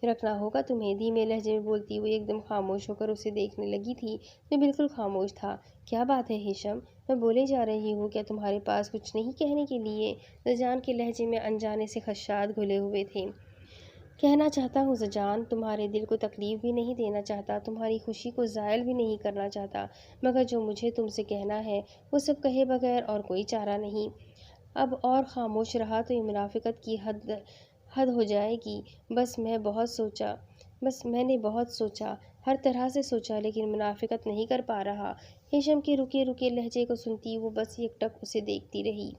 رکھنا ہوگا تمہیں۔ دھیمے لہجے میں بولتی ہوئی ایک دم خاموش ہو کر اسے دیکھنے لگی تھی۔ میں بالکل خاموش تھا۔ کیا بات ہے ہیشم؟ میں بولے جا رہی ہوں، کیا تمہارے پاس کچھ نہیں کہنے کے لیے؟ زجان کے لہجے میں انجانے سے خدشات گھلے ہوئے تھے۔ کہنا چاہتا ہوں زجان، تمہارے دل کو تکلیف بھی نہیں دینا چاہتا، تمہاری خوشی کو زائل بھی نہیں کرنا چاہتا، مگر جو مجھے تم سے کہنا ہے وہ سب کہے بغیر اور کوئی چارہ نہیں۔ اب اور خاموش رہا تو یہ منافقت کی حد ہو جائے گی۔ بس میں نے بہت سوچا، ہر طرح سے سوچا، لیکن منافقت نہیں کر پا رہا۔ ہیشم کے رکے رکے لہجے کو سنتی وہ بس یک ٹک اسے دیکھتی رہی۔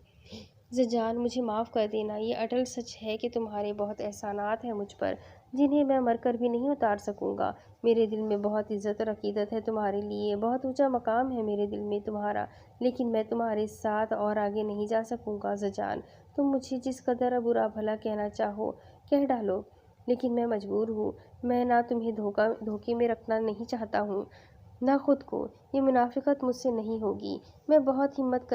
زجان، مجھے معاف کر دینا، یہ اٹل سچ ہے کہ تمہارے بہت احسانات ہیں مجھ پر، جنہیں میں مر کر بھی نہیں اتار سکوں گا۔ میرے دل میں بہت عزت اور عقیدت ہے تمہارے لیے، بہت اونچا مقام ہے میرے دل میں تمہارا، لیکن میں تمہارے ساتھ اور آگے نہیں جا سکوں گا زجان۔ تم مجھے جس قدر برا بھلا کہنا چاہو کہہ ڈالو، لیکن میں مجبور ہوں۔ میں نہ تمہیں دھوکے میں رکھنا نہیں چاہتا ہوں، نہ خود کو۔ یہ منافقت مجھ سے نہیں ہوگی۔ میں بہت ہمت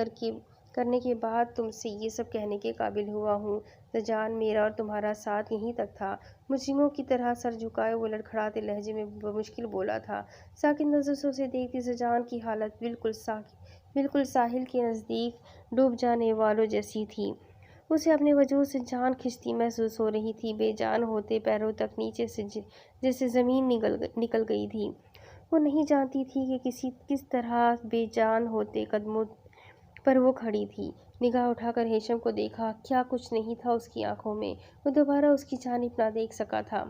کرنے کے بعد تم سے یہ سب کہنے کے قابل ہوا ہوں زجان۔ میرا اور تمہارا ساتھ یہیں تک تھا۔ مجرموں کی طرح سر جھکائے وہ لڑکھڑاتے لہجے میں بمشکل بولا تھا۔ ساکن نظر سے اسے دیکھتی زجان کی حالت بالکل ساحل کے نزدیک ڈوب جانے والوں جیسی تھی۔ اسے اپنے وجود سے جان کھنچتی محسوس ہو رہی تھی، بے جان ہوتے پیروں تک نیچے سے جیسے زمین نکل گئی تھی۔ وہ نہیں جانتی تھی کہ کس طرح بے جان ہوتے قدموں پر وہ کھڑی تھی۔ نگاہ اٹھا کر ہیشم کو دیکھا، کیا کچھ نہیں تھا اس کی آنکھوں میں۔ وہ دوبارہ اس کی جانب نہ دیکھ سکا تھا۔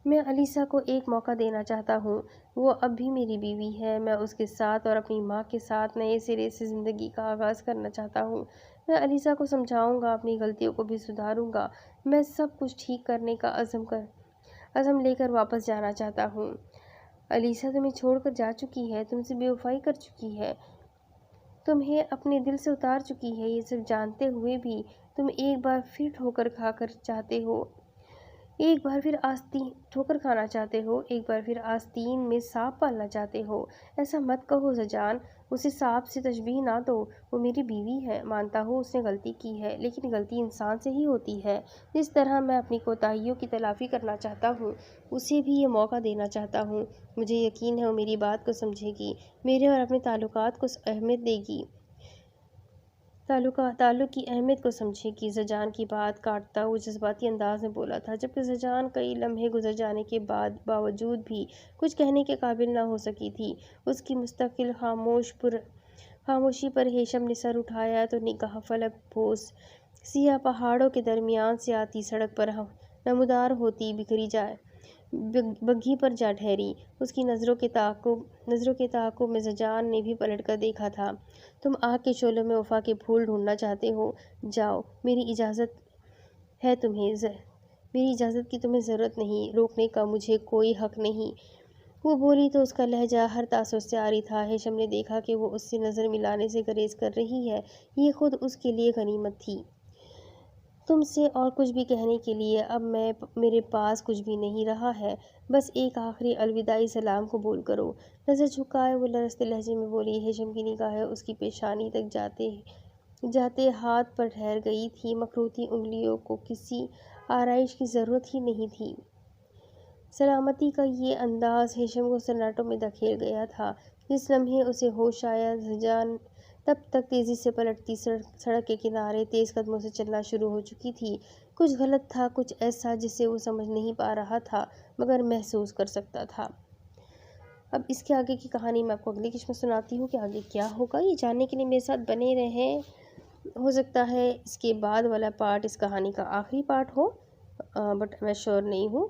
میں علیسا کو ایک موقع دینا چاہتا ہوں، وہ اب بھی میری بیوی ہے۔ میں اس کے ساتھ اور اپنی ماں کے ساتھ نئے سرے سے زندگی کا آغاز کرنا چاہتا ہوں۔ میں علیسا کو سمجھاؤں گا، اپنی غلطیوں کو بھی سدھاروں گا۔ میں سب کچھ ٹھیک کرنے کا عزم لے کر واپس جانا چاہتا ہوں۔ علیسا تمہیں چھوڑ کر جا چکی ہے، تم سے بے وفائی کر چکی ہے، تمہیں اپنے دل سے اتار چکی ہے۔ یہ سب جانتے ہوئے بھی تم ایک بار پھر ٹھوکر کھانا چاہتے ہو، ایک بار پھر آستین میں سانپ پالنا چاہتے ہو۔ ایسا مت کہو زجان، اسے سانپ سے تشبیہ نہ دو۔ وہ میری بیوی ہے، مانتا ہوں اس نے غلطی کی ہے، لیکن غلطی انسان سے ہی ہوتی ہے۔ جس طرح میں اپنی کوتاہیوں کی تلافی کرنا چاہتا ہوں، اسے بھی یہ موقع دینا چاہتا ہوں۔ مجھے یقین ہے وہ میری بات کو سمجھے گی، میرے اور اپنے تعلق کی اہمیت کو سمجھے گی۔ زجان کی بات کاٹتا وہ جذباتی انداز میں بولا تھا، جبکہ زجان کئی لمحے گزر جانے کے باوجود بھی کچھ کہنے کے قابل نہ ہو سکی تھی۔ اس کی مستقل خاموشی پر ہیشم نے سر اٹھایا تو نگاہ فلک پوش سیاہ پہاڑوں کے درمیان سے آتی سڑک پر نمودار ہوتی بگھی پر جا ٹھہری۔ اس کی نظروں کے تعاقب میں زجان نے بھی پلٹ کر دیکھا تھا۔ تم آگ کے شعلوں میں وفا کے پھول ڈھونڈنا چاہتے ہو، جاؤ، میری اجازت کی تمہیں ضرورت نہیں، روکنے کا مجھے کوئی حق نہیں۔ وہ بولی تو اس کا لہجہ ہر تاثر سے عاری تھا۔ ہیشم نے دیکھا کہ وہ اس سے نظر ملانے سے گریز کر رہی ہے، یہ خود اس کے لیے غنیمت تھی۔ تم سے اور کچھ بھی کہنے کے لیے اب میرے پاس کچھ بھی نہیں رہا ہے، بس ایک آخری الوداعی سلام قبول کرو۔ نظر جھکائے وہ لرزتے لہجے میں بولی۔ ہیشم کی نگاہیں اس کی پیشانی تک جاتے ہاتھ پر ٹھہر گئی تھی، مخروطی انگلیوں کو کسی آرائش کی ضرورت ہی نہیں تھی۔ سلامتی کا یہ انداز ہیشم کو سناٹوں میں دھکیل گیا تھا۔ جس لمحے اسے ہوش آیا، زجان تب تک تیزی سے پلٹتی سڑک کے کنارے تیز قدموں سے چلنا شروع ہو چکی تھی۔ کچھ غلط تھا، کچھ ایسا جسے وہ سمجھ نہیں پا رہا تھا، مگر محسوس کر سکتا تھا۔ اب اس کے آگے کی کہانی میں آپ کو اگلی قسط میں سناتی ہوں کہ آگے کیا ہوگا۔ یہ جاننے کے لیے میرے ساتھ بنے رہیں۔ ہو سکتا ہے اس کے بعد والا پارٹ اس کہانی کا آخری پارٹ ہو، بٹ میں شور نہیں ہوں،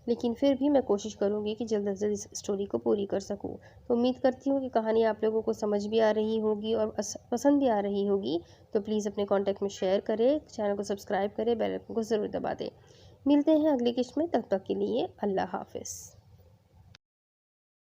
لیکن پھر بھی میں کوشش کروں گی کہ جلد از جلد اس اسٹوری کو پوری کر سکوں۔ تو امید کرتی ہوں کہ کہانی آپ لوگوں کو سمجھ بھی آ رہی ہوگی اور پسند بھی آ رہی ہوگی۔ تو پلیز اپنے کانٹیکٹ میں شیئر کریں، چینل کو سبسکرائب کریں، بیل آئیکن کو ضرور دبا دیں۔ ملتے ہیں اگلی قسط میں، تب تک کے لیے اللہ حافظ۔